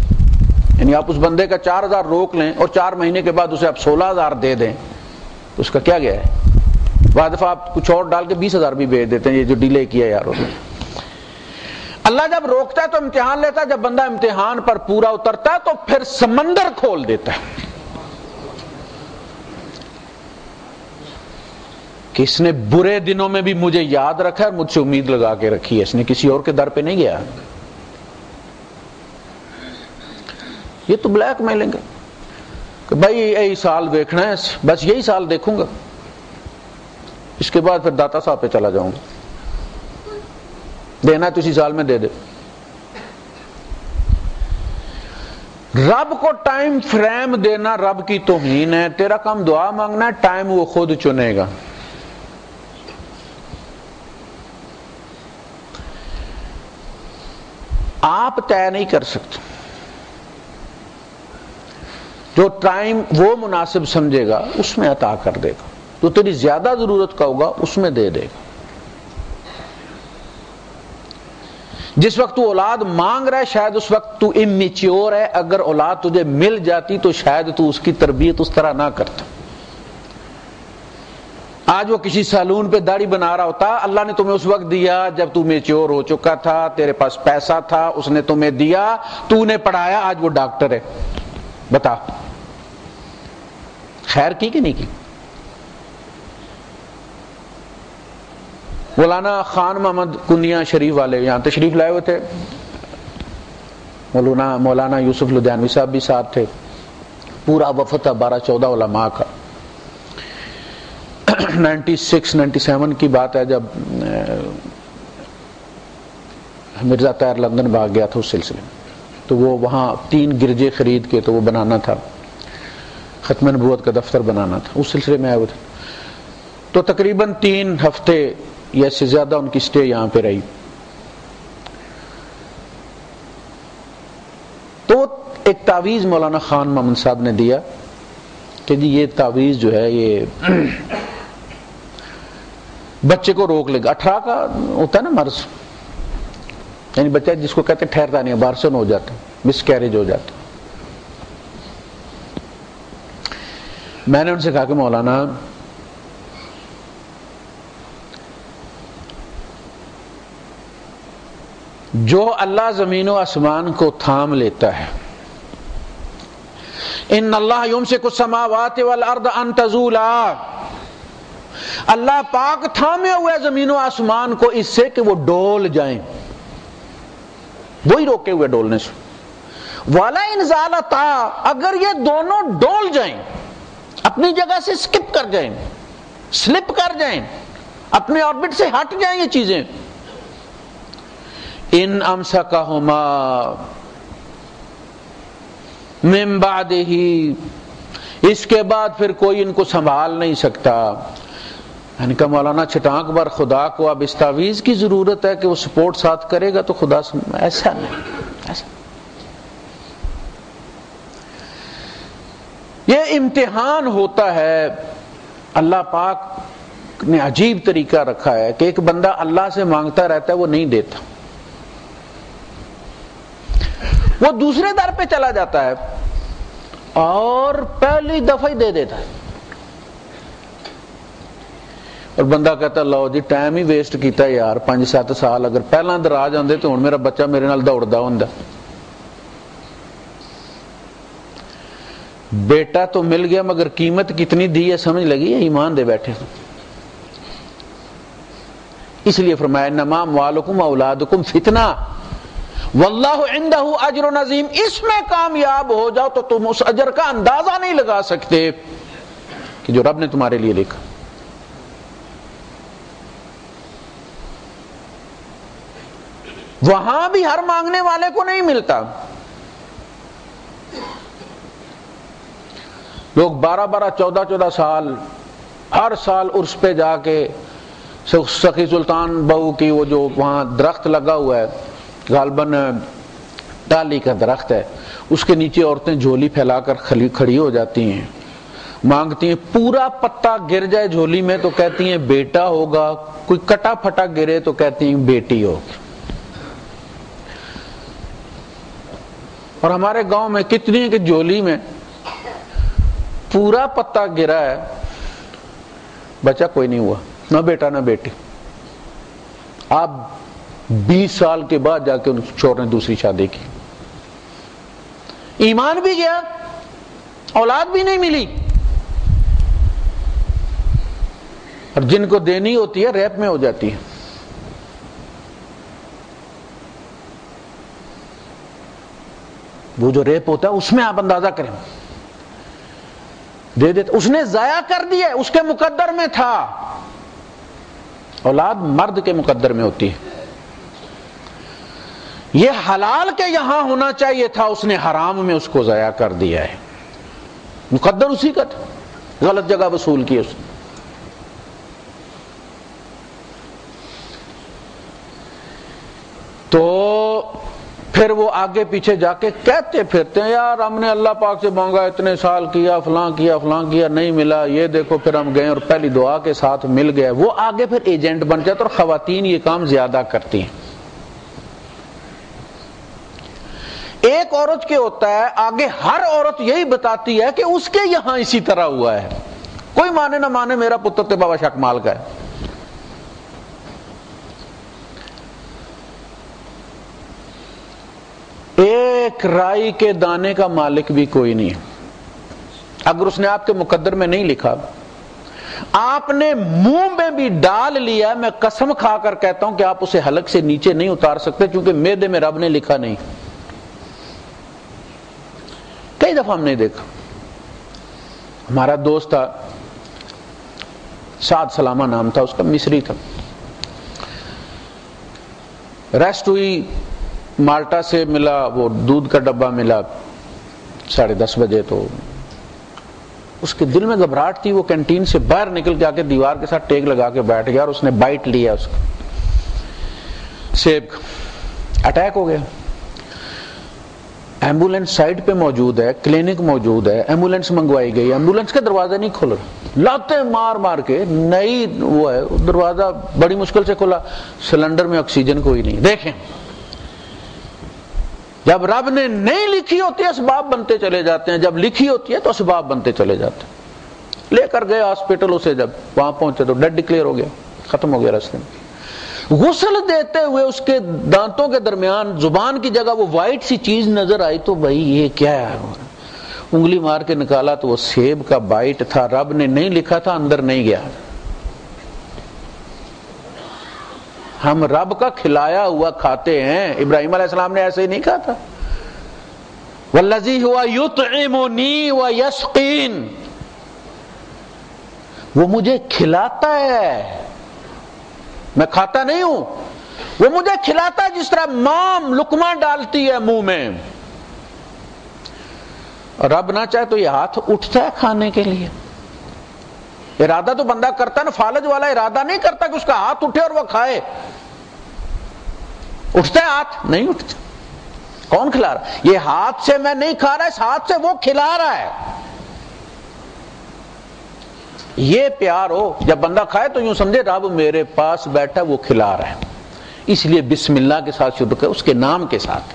[SPEAKER 1] یعنی آپ اس بندے کا 4000 روک لیں اور 4 مہینے کے بعد اسے آپ 16000 دے دیں تو اس کا کیا گیا ہے؟ بعد دفعہ آپ کچھ اور ڈال کے 20000 بھی بھیج دیتے ہیں، یہ جو ڈیلے کیا یار۔ اللہ جب روکتا ہے تو امتحان لیتا ہے، جب بندہ امتحان پر پورا اترتا ہے تو پھر سمندر کھول دیتا ہے کہ اس نے برے دنوں میں بھی مجھے یاد رکھا اور مجھ سے امید لگا کے رکھی ہے، اس نے کسی اور کے در پہ نہیں گیا۔ یہ تو بلیک میلنگ ہے کہ بھائی یہی سال دیکھنا ہے، بس یہی سال دیکھوں گا، اس کے بعد پھر داتا صاحب پہ چلا جاؤں گا، دینا ہے تو اسی سال میں دے دے۔ رب کو ٹائم فریم دینا رب کی توہین ہے۔ تیرا کام دعا مانگنا ہے، ٹائم وہ خود چنے گا۔ آپ طے نہیں کر سکتے، جو ٹائم وہ مناسب سمجھے گا اس میں عطا کر دے گا، تو تیری زیادہ ضرورت کا ہوگا اس میں دے دے گا۔ جس وقت تو اولاد مانگ رہا ہے شاید اس وقت تو امیچیور ہے، اگر اولاد تجھے مل جاتی تو شاید تو اس کی تربیت اس طرح نہ کرتا۔ آج وہ کسی سیلون پہ داڑھی بنا رہا ہوتا، اللہ نے تمہیں اس وقت دیا جب تو میچور ہو چکا تھا، تیرے پاس پیسہ تھا، اس نے تمہیں دیا، تو نے پڑھایا، آج وہ ڈاکٹر ہے۔ بتا خیر کی کہ نہیں کی؟ مولانا خان محمد کنیا شریف والے یہاں تشریف لائے ہوئے تھے، مولانا یوسف لدھیانوی صاحب بھی ساتھ تھے، پورا وفد تھا 12-14 علماء کا۔ 96-97 کی بات ہے جب مرزا طاہر لندن بھاگ گیا تھا، اس سلسلے میں تو وہ وہاں 3 گرجے خرید کے تو وہ بنانا تھا، ختم نبوت کا دفتر بنانا تھا، اس سلسلے میں آئے ہوئے تھے۔ تو تقریباً 3 ہفتے یا سے زیادہ ان کی سٹے یہاں پہ رہی۔ تو ایک تعویذ مولانا خان محمد صاحب نے دیا کہ جی یہ تعویذ جو ہے یہ بچے کو روک لے گا۔ 18 کا ہوتا ہے نا مرض، یعنی بچہ جس کو کہتے ٹھہرتا نہیں، بارسن ہو جاتا، مس کیریج ہو جاتا۔ میں نے ان سے کہا کہ مولانا جو اللہ زمین و آسمان کو تھام لیتا ہے، ان اللہ یمسک السماوات والارض ان تزولا، اللہ پاک تھامے ہوئے زمین و آسمان کو اس سے کہ وہ ڈول جائیں، وہی روکے ہوئے ڈولنے سے. والا ان زالتا، اگر یہ دونوں ڈول جائیں، اپنی جگہ سے سکپ کر جائیں، سلپ کر جائیں، اپنے آربٹ سے ہٹ جائیں یہ چیزیں، ان امسکہما من بعدہ، اس کے بعد پھر کوئی ان کو سنبھال نہیں سکتا. یعنی کہ مولانا چھٹانک بار خدا کو اب اس تعویذ کی ضرورت ہے کہ وہ سپورٹ ساتھ کرے گا تو خدا ایسا نہیں. ایسا یہ امتحان ہوتا ہے. اللہ پاک نے عجیب طریقہ رکھا ہے کہ ایک بندہ اللہ سے مانگتا رہتا ہے، وہ نہیں دیتا، وہ دوسرے در پہ چلا جاتا ہے اور پہلی دفعہ ہی دے دیتا ہے، اور بندہ کہتا ہے لو جی ٹائم ہی ویسٹ کیتا ہے یار، 5-7 سال اگر پہلا در آ جاندے تو ہن میرا بچہ میرے نال دوڑدا ہوندا. بیٹا تو مل گیا مگر قیمت کتنی دی ہے سمجھ لگی ہے، ایمان دے بیٹھے. اس لیے فرمایا انما اموالکم اولادکم فتنہ واللہ عندہ اجر عظیم. اس میں کامیاب ہو جاؤ تو تم اس اجر کا اندازہ نہیں لگا سکتے کہ جو رب نے تمہارے لیے لکھا. وہاں بھی ہر مانگنے والے کو نہیں ملتا. لوگ 12-12 14-14 سال ہر سال عرس پہ جا کے سخی سلطان بہو کی وہ جو وہاں درخت لگا ہوا ہے، غالباً ٹالی کا درخت ہے، اس کے نیچے عورتیں جھولی پھیلا کر کھڑی ہو جاتی ہیں، مانگتی ہیں. پورا پتا گر جائے جھولی میں تو کہتی ہیں بیٹا ہوگا، کوئی کٹا پھٹا گرے تو کہتی ہیں بیٹی ہوگی. اور ہمارے گاؤں میں کتنی ہے کہ جھولی میں پورا پتا گرا ہے، بچہ کوئی نہیں ہوا، نہ بیٹا نہ بیٹی. آپ 20 سال کے بعد جا کے ان چور نے دوسری شادی کی، ایمان بھی گیا، اولاد بھی نہیں ملی، اور جن کو دینی ہوتی ہے ریپ میں ہو جاتی ہے. وہ جو ریپ ہوتا ہے اس میں آپ اندازہ کریں، دے دیتے، اس نے ضائع کر دیا، اس کے مقدر میں تھا. اولاد مرد کے مقدر میں ہوتی ہے. یہ حلال کے یہاں ہونا چاہیے تھا، اس نے حرام میں اس کو ضائع کر دیا ہے. مقدر اسی کا تھا، غلط جگہ وصول کی اس نے. تو پھر وہ آگے پیچھے جا کے کہتے پھرتے ہیں یار ہم نے اللہ پاک سے مانگا، اتنے سال کیا، فلاں کیا فلاں کیا، نہیں ملا، یہ دیکھو پھر ہم گئے اور پہلی دعا کے ساتھ مل گیا. وہ آگے پھر ایجنٹ بن جاتا، اور خواتین یہ کام زیادہ کرتی ہیں. ایک عورت کے ہوتا ہے، آگے ہر عورت یہی بتاتی ہے کہ اس کے یہاں اسی طرح ہوا ہے، کوئی مانے نہ مانے میرا پتر تے بابا شک مال کا ہے. ایک رائی کے دانے کا مالک بھی کوئی نہیں ہے. اگر اس نے آپ کے مقدر میں نہیں لکھا، آپ نے منہ میں بھی ڈال لیا، میں قسم کھا کر کہتا ہوں کہ آپ اسے حلق سے نیچے نہیں اتار سکتے، کیونکہ معدے میں رب نے لکھا نہیں. کئی دفعہ ہم نے دیکھا، ہمارا دوست تھا سعد سلامہ نام تھا اس کا، مصری تھا، ریسٹ ہوئی، مالٹا سے ملا، وہ دودھ کا ڈبہ ملا 10:30 بجے. تو اس کے دل میں گھبراہٹ تھی، وہ کینٹین سے باہر نکل کے آ کے دیوار کے ساتھ ٹیک لگا کے بیٹھ گیا، اور اس نے بائٹ لیا اس کا سیب کا. اٹیک ہو گیا. ایمبولینس سائڈ پہ موجود ہے، کلینک موجود ہے، ایمبولینس منگوائی گئی، ایمبولینس کا دروازہ نہیں کھل رہا، لاتے مار مار کے نئی وہ ہے، دروازہ بڑی مشکل سے کھلا، سلنڈر میں آکسیجن کوئی نہیں. دیکھیں جب رب نے نہیں لکھی ہوتی ہے اسباب بنتے چلے جاتے ہیں، جب لکھی ہوتی ہے تو اسباب بنتے چلے جاتے ہیں. لے کر گئے ہاسپٹل اسے، جب وہاں پہنچے تو ڈیڈ ڈکلیئر ہو گیا، ختم ہو گیا راستے میں. غسل دیتے ہوئے اس کے دانتوں کے درمیان زبان کی جگہ وہ وائٹ سی چیز نظر آئی، تو بھائی یہ کیا ہے؟ انگلی مار کے نکالا تو وہ سیب کا بائٹ تھا، رب نے نہیں لکھا تھا، اندر نہیں گیا۔ ہم رب کا کھلایا ہوا کھاتے ہیں، ابراہیم علیہ السلام نے ایسے ہی نہیں کہا تھا والذی ہوا یطعمنی ویسقین، وہ مجھے کھلاتا ہے، میں کھاتا نہیں ہوں، وہ مجھے کھلاتا ہے جس طرح ماں لقمہ ڈالتی ہے منہ میں۔ رب نہ چاہے تو یہ ہاتھ اٹھتا ہے کھانے کے لیے، ارادہ تو بندہ کرتا ہے نا، فالج والا ارادہ نہیں کرتا کہ اس کا ہاتھ اٹھے اور وہ کھائے۔ اٹھتا ہے ہاتھ؟ نہیں اٹھتا۔ کون کھلا رہا؟ یہ ہاتھ سے میں نہیں کھا رہا، اس ہاتھ سے وہ کھلا رہا ہے۔ یہ پیار ہو جب بندہ کھائے تو یوں سمجھے رب میرے پاس بیٹھا وہ کھلا رہا ہے، اس لیے بسم اللہ کے ساتھ شروع کرے، اس کے نام کے ساتھ۔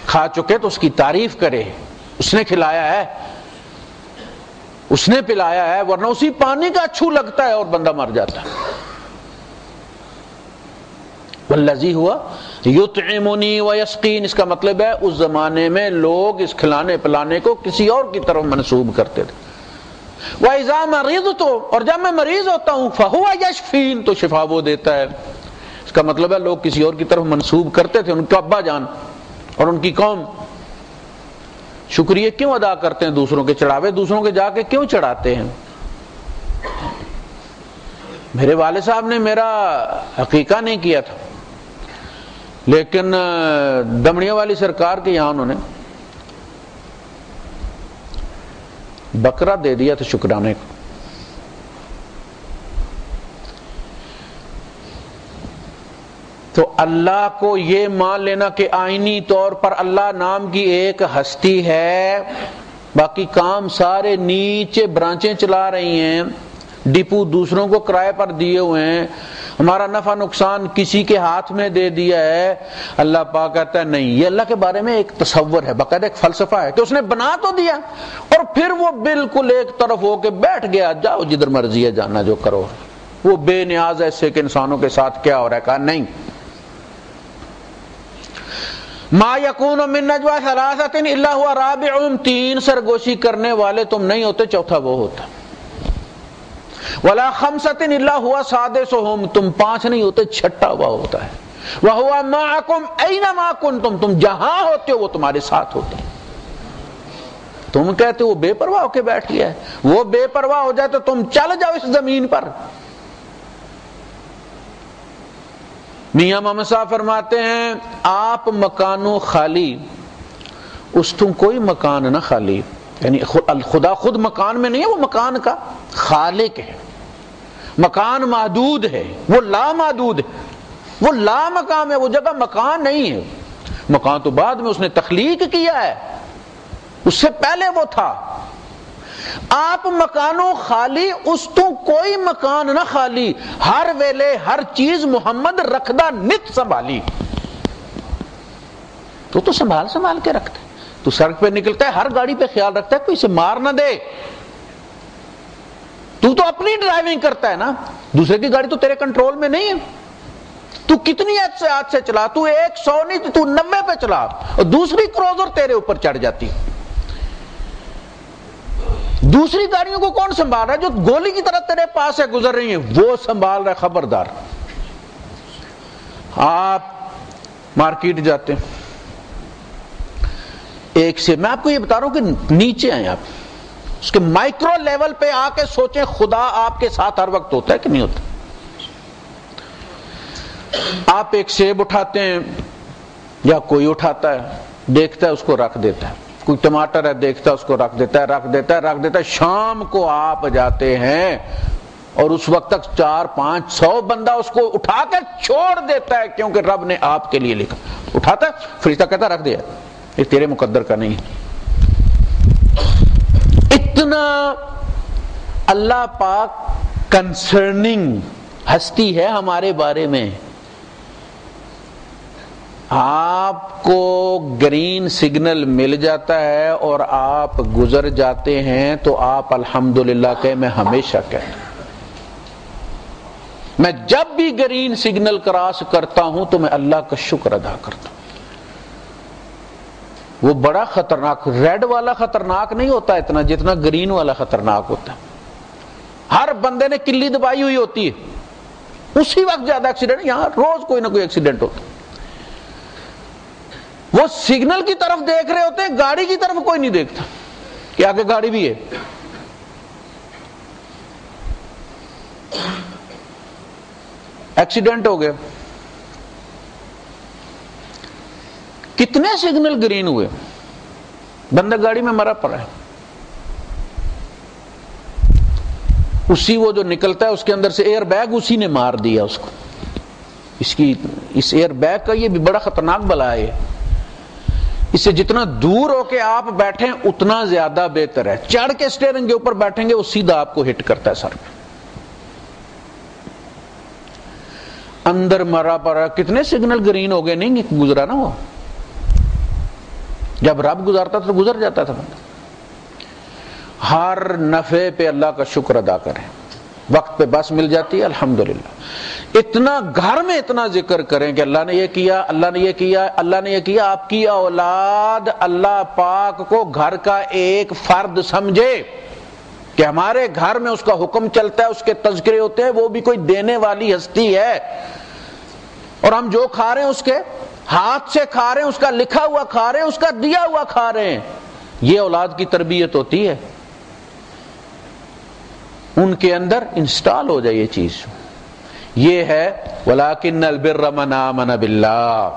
[SPEAKER 1] کھا چکے تو اس کی تعریف کرے، اس نے کھلایا ہے، اس نے پلایا ہے، ورنہ اسی پانی کا اچھو لگتا ہے اور بندہ مر جاتا ہے۔ والذی ہوا یطعمنی ویسقین، اس کا مطلب ہے اس زمانے میں لوگ اس کھلانے پلانے کو کسی اور کی طرف منسوب کرتے تھے۔ وَإِذَا مَرِضْتُ، اور جب میں مریض ہوتا ہوں، فَهُوَ يَشْفِينِ، تو شفا وہ دیتا ہے۔ اس کا مطلب ہے لوگ کسی اور کی طرف منسوب کرتے تھے، ان کا ابا جان اور ان کی قوم۔ شکریہ کیوں ادا کرتے ہیں دوسروں کے چڑھاوے، دوسروں کے جا کے کیوں چڑھاتے ہیں؟ میرے والد صاحب نے میرا عقیقہ نہیں کیا تھا، لیکن دمڑیاں والی سرکار کے یہاں انہوں نے بکرا دے دیا تھا شکرانے کو۔ تو اللہ کو یہ مان لینا کہ آئینی طور پر اللہ نام کی ایک ہستی ہے، باقی کام سارے نیچے برانچیں چلا رہی ہیں، ڈپو دوسروں کو کرائے پر دیے ہوئے ہیں، ہمارا نفع نقصان کسی کے ہاتھ میں دے دیا ہے۔ اللہ پاک کہتا ہے نہیں، یہ اللہ کے بارے میں ایک تصور ہے، باقاعدہ ایک فلسفہ ہے کہ اس نے بنا تو دیا اور پھر وہ بالکل ایک طرف ہو کے بیٹھ گیا، جاؤ جدھر مرضی ہے جانا جو کرو۔ وہ بے نیاز ایسے کہ انسانوں کے ساتھ کیا ہو رہا ہے، کہا نہیں۔ ما یکون من نجوی ثلاثۃ الا هو رابعهم، تین سرگوشی کرنے والے تم نہیں ہوتے، چوتھا وہ ہوتا۔ ولا خمسۃ الا هو سادسهم، تم پانچ نہیں ہوتے، چھٹا وہ ہوتا ہے۔ وهو معکم اینما کنتم، تم جہاں ہوتے ہو وہ تمہارے ساتھ ہوتا ہے۔ تم کہتے ہو وہ بے پرواہ ہو کے بیٹھ گیا ہے، وہ بے پرواہ ہو جائے تو تم چل جاؤ اس زمین پر۔ میاں محمد صاحب فرماتے ہیں آپ مکانو خالی، اس تم کوئی مکان نہ خالی، یعنی خدا خود مکان میں نہیں ہے، وہ مکان کا خالق ہے۔ مکان محدود ہے، وہ لا محدود ہے، وہ لا مقام ہے، وہ جگہ مکان نہیں ہے۔ مکان تو بعد میں اس نے تخلیق کیا ہے، اس سے پہلے وہ تھا۔ آپ مکانوں خالی، اس تو کوئی مکان نہ خالی، ہر ویلے ہر چیز محمد رکھدا نت سنبھالی۔ تو سنبھال کے رکھتا ہے، تو سڑک پہ نکلتا ہے ہر گاڑی پہ خیال رکھتا ہے کوئی اسے مار نہ دے۔ تو اپنی ڈرائیونگ کرتا ہے نا، دوسرے کی گاڑی تو تیرے کنٹرول میں نہیں ہے۔ تو کتنی احتیاط سے چلا، تو 100 نہیں تو 90 پہ چلا، اور دوسری کروزر تیرے اوپر چڑھ جاتی۔ دوسری گاڑیوں کو کون سنبھال رہا ہے؟ جو گولی کی طرح تیرے پاس سے گزر رہی ہیں وہ سنبھال رہا ہے۔ خبردار، آپ مارکیٹ جاتے ہیں، ایک سے میں آپ کو یہ بتا رہا ہوں کہ نیچے آئیں آپ، اس کے مائکرو لیول پہ آ کے سوچیں خدا آپ کے ساتھ ہر وقت ہوتا ہے کہ نہیں ہوتا؟ آپ ایک سیب اٹھاتے ہیں یا کوئی اٹھاتا ہے، دیکھتا ہے اس کو رکھ دیتا ہے، کوئی ٹماٹر ہے دیکھتا ہے اس کو رکھ دیتا ہے، شام کو آپ جاتے ہیں اور اس وقت تک 400-500 بندہ اس کو اٹھا کر چھوڑ دیتا ہے، کیونکہ رب نے آپ کے لیے لکھا۔ اٹھاتا ہے، فرشتہ کہتا رکھ دیا، یہ تیرے مقدر کا نہیں ہے۔ اتنا اللہ پاک کنسرننگ ہستی ہے ہمارے بارے میں۔ آپ کو گرین سگنل مل جاتا ہے اور آپ گزر جاتے ہیں تو آپ الحمدللہ کہے، میں ہمیشہ کہتا ہوں، میں جب بھی گرین سگنل کراس کرتا ہوں تو میں اللہ کا شکر ادا کرتا ہوں۔ وہ بڑا خطرناک، ریڈ والا خطرناک نہیں ہوتا اتنا جتنا گرین والا خطرناک ہوتا ہے. ہر بندے نے کلی دبائی ہوئی ہوتی ہے، اسی وقت زیادہ ایکسیڈنٹ. یہاں روز کوئی نہ کوئی ایکسیڈنٹ ہوتا ہے. وہ سگنل کی طرف دیکھ رہے ہوتے ہیں، گاڑی کی طرف کوئی نہیں دیکھتا کہ آگے گاڑی بھی ہے. ایکسیڈنٹ ہو گیا. کتنے سگنل گرین ہوئے، بندہ گاڑی میں مرا پڑا ہے. اسی وہ جو نکلتا ہے اس کے اندر سے ایئر بیگ اسی نے مار دیا اس کو. اس ایئر بیگ کا یہ بھی بڑا خطرناک بلا ہے. اس سے جتنا دور ہو کے آپ بیٹھیں اتنا زیادہ بہتر ہے. چڑھ کے اسٹیئرنگ کے اوپر بیٹھیں گے وہ سیدھا آپ کو ہٹ کرتا ہے سر پہ. اندر مرا پڑا. کتنے سگنل گرین ہو گئے، نہیں گزرا نا وہ. جب رب گزارتا تو گزر جاتا تھا بندہ. ہر نفع پہ اللہ کا شکر ادا کریں. وقت پہ بس مل جاتی ہے الحمدللہ. اتنا گھر میں اتنا ذکر کریں کہ اللہ نے یہ کیا، اللہ نے یہ کیا، اللہ نے یہ کیا. آپ کی اولاد اللہ پاک کو گھر کا ایک فرد سمجھے کہ ہمارے گھر میں اس کا حکم چلتا ہے، اس کے تذکرے ہوتے ہیں، وہ بھی کوئی دینے والی ہستی ہے. اور ہم جو کھا رہے ہیں اس کے ہاتھ سے کھا رہے ہیں، اس کا لکھا ہوا کھا رہے ہیں، اس کا دیا ہوا کھا رہے ہیں. یہ اولاد کی تربیت ہوتی ہے. ان کے اندر انسٹال ہو جائے یہ چیز. یہ ہے وَلَٰكِنَّ الْبِرَّ مَنْ آمَنَ بِاللَّهِ.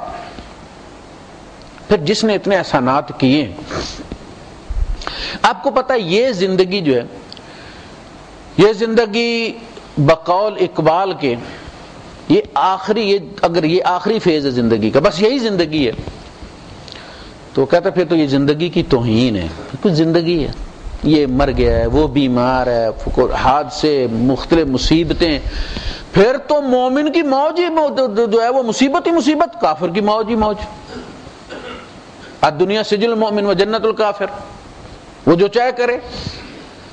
[SPEAKER 1] پھر جس نے اتنے احسانات کیے، آپ کو پتہ ہے یہ زندگی جو ہے، یہ زندگی بقول اقبال کے یہ اگر یہ آخری فیز ہے زندگی کا، بس یہی زندگی ہے، تو کہتا پھر تو یہ زندگی کی توہین ہے. کچھ زندگی ہے، یہ مر گیا ہے، وہ بیمار ہے، حادثے، مختلف مصیبتیں. پھر تو مومن کی موج ہی جو ہے وہ مصیبت ہی مصیبت، کافر کی موج ہی موج. الدنیا سجن المؤمن و جنت الکافر. وہ جو چاہے کرے.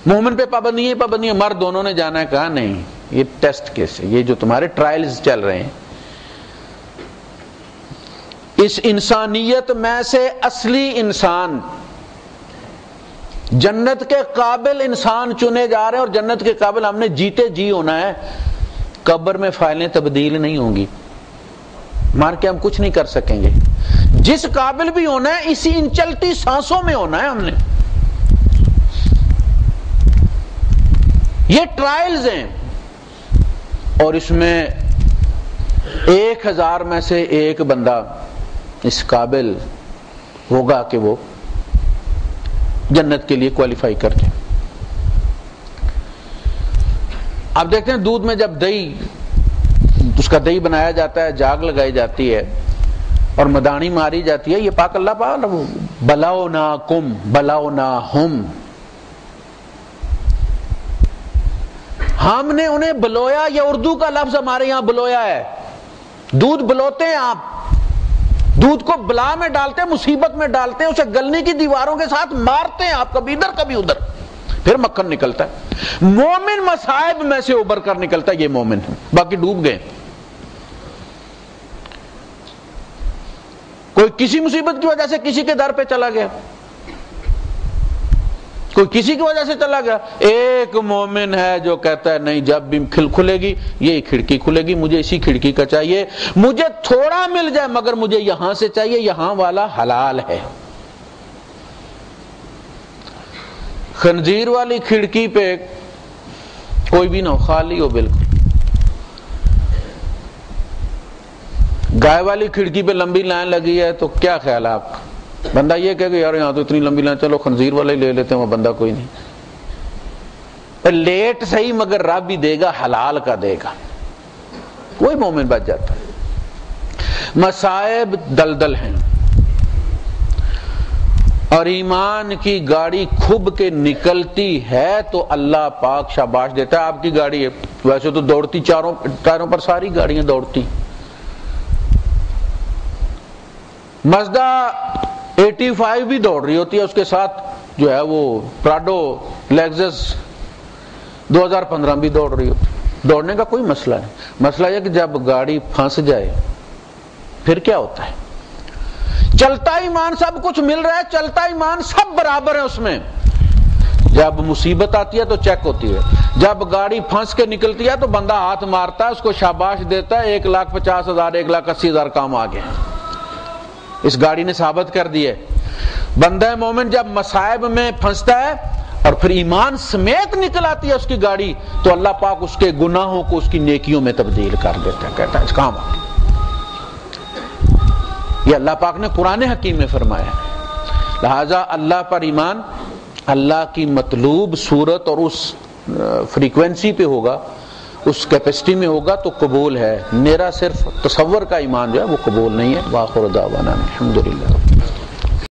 [SPEAKER 1] مومن پہ پابندی پابندی، مرد دونوں نے جانا ہے. کہا نہیں، یہ ٹیسٹ کیس ہے، یہ جو تمہارے ٹرائلز چل رہے ہیں، اس انسانیت میں سے اصلی انسان، جنت کے قابل انسان چنے جا رہے ہیں. اور جنت کے قابل ہم نے جیتے جی ہونا ہے. قبر میں فائلیں تبدیل نہیں ہوں گی، مار کے ہم کچھ نہیں کر سکیں گے. جس قابل بھی ہونا ہے اسی ان چلتی سانسوں میں ہونا ہے. ہم نے یہ ٹرائلز ہیں، اور اس میں 1000 میں سے ایک بندہ اس قابل ہوگا کہ وہ جنت کے لیے کوالیفائی کر جائے. آپ دیکھتے ہیں دودھ میں جب دہی، اس کا دہی بنایا جاتا ہے، جاگ لگائی جاتی ہے اور مدانی ماری جاتی ہے. یہ پاک اللہ پاک بلاؤناکم بلاؤناہم، ہم نے انہیں بلویا. یہ اردو کا لفظ ہمارے یہاں بلویا ہے. دودھ بلوتے ہیں آپ، دودھ کو بلا میں ڈالتے ہیں، مصیبت میں ڈالتے ہیں، اسے گلنے کی دیواروں کے ساتھ مارتے ہیں آپ، کبھی ادھر کبھی ادھر، پھر مکھن نکلتا ہے. مومن مصائب میں سے ابھر کر نکلتا ہے. یہ مومن ہے، باقی ڈوب گئے. کوئی کسی مصیبت کی وجہ سے کسی کے در پہ چلا گیا، کوئی کسی کی وجہ سے چلا گیا. ایک مومن ہے جو کہتا ہے نہیں، جب بھی کھلے گی یہی کھڑکی کھلے گی، مجھے اسی کھڑکی کا چاہیے، مجھے تھوڑا مل جائے مگر مجھے یہاں سے چاہیے، یہاں والا حلال ہے. خنزیر والی کھڑکی پہ کوئی بھی نہ ہو، خالی ہو بالکل. گائے والی کھڑکی پہ لمبی لائن لگی ہے تو کیا خیال ہے آپ کا؟ بندہ یہ کہے کہ یار یہاں تو اتنی لمبی لائن، چلو خنزیر والے لے لیتے ہیں، وہ بندہ کوئی نہیں. لیٹ صحیح مگر رب بھی دے گا، حلال کا دے گا. کوئی مومن بچ جاتا ہے. مصائب دلدل ہیں، اور ایمان کی گاڑی کھب کے نکلتی ہے تو اللہ پاک شاباش دیتا ہے. آپ کی گاڑی ہے ویسے تو دوڑتی، چاروں ٹائروں پر ساری گاڑیاں دوڑتی. مزدا 85 بھی دوڑ رہی ہوتی ہے، اس کے ساتھ جو ہے وہ پراڈو لیگزس 2015 بھی دوڑ رہی ہوتی. دوڑنے کا کوئی مسئلہ نہیں. مسئلہ یہ کہ جب گاڑی پھنس جائے پھر کیا ہوتا ہے. چلتا ایمان سب کچھ مل رہا ہے، چلتا ایمان سب برابر ہے اس میں. جب مصیبت آتی ہے تو چیک ہوتی ہے، جب گاڑی پھنس کے نکلتی ہے تو بندہ ہاتھ مارتا ہے، اس کو شاباش دیتا ہے، 1,50,000 1,80,000 کام آگے. اس گاڑی نے ثابت کر دی ہے. بندہ مومن جب مصائب میں پھنستا ہے اور پھر ایمان سمیت نکل آتی ہے اس کی گاڑی، تو اللہ پاک اس کے گناہوں کو اس کی نیکیوں میں تبدیل کر دیتا ہے، کہتا ہے اس کام آ. یہ اللہ پاک نے قرآن حکیم میں فرمایا ہے. لہذا اللہ پر ایمان اللہ کی مطلوب صورت اور اس فریکوینسی پہ ہوگا، اس کیپیسٹی میں ہوگا تو قبول ہے. میرا صرف تصور کا ایمان جو ہے وہ قبول نہیں ہے. وآخر دعوانا الحمدللہ.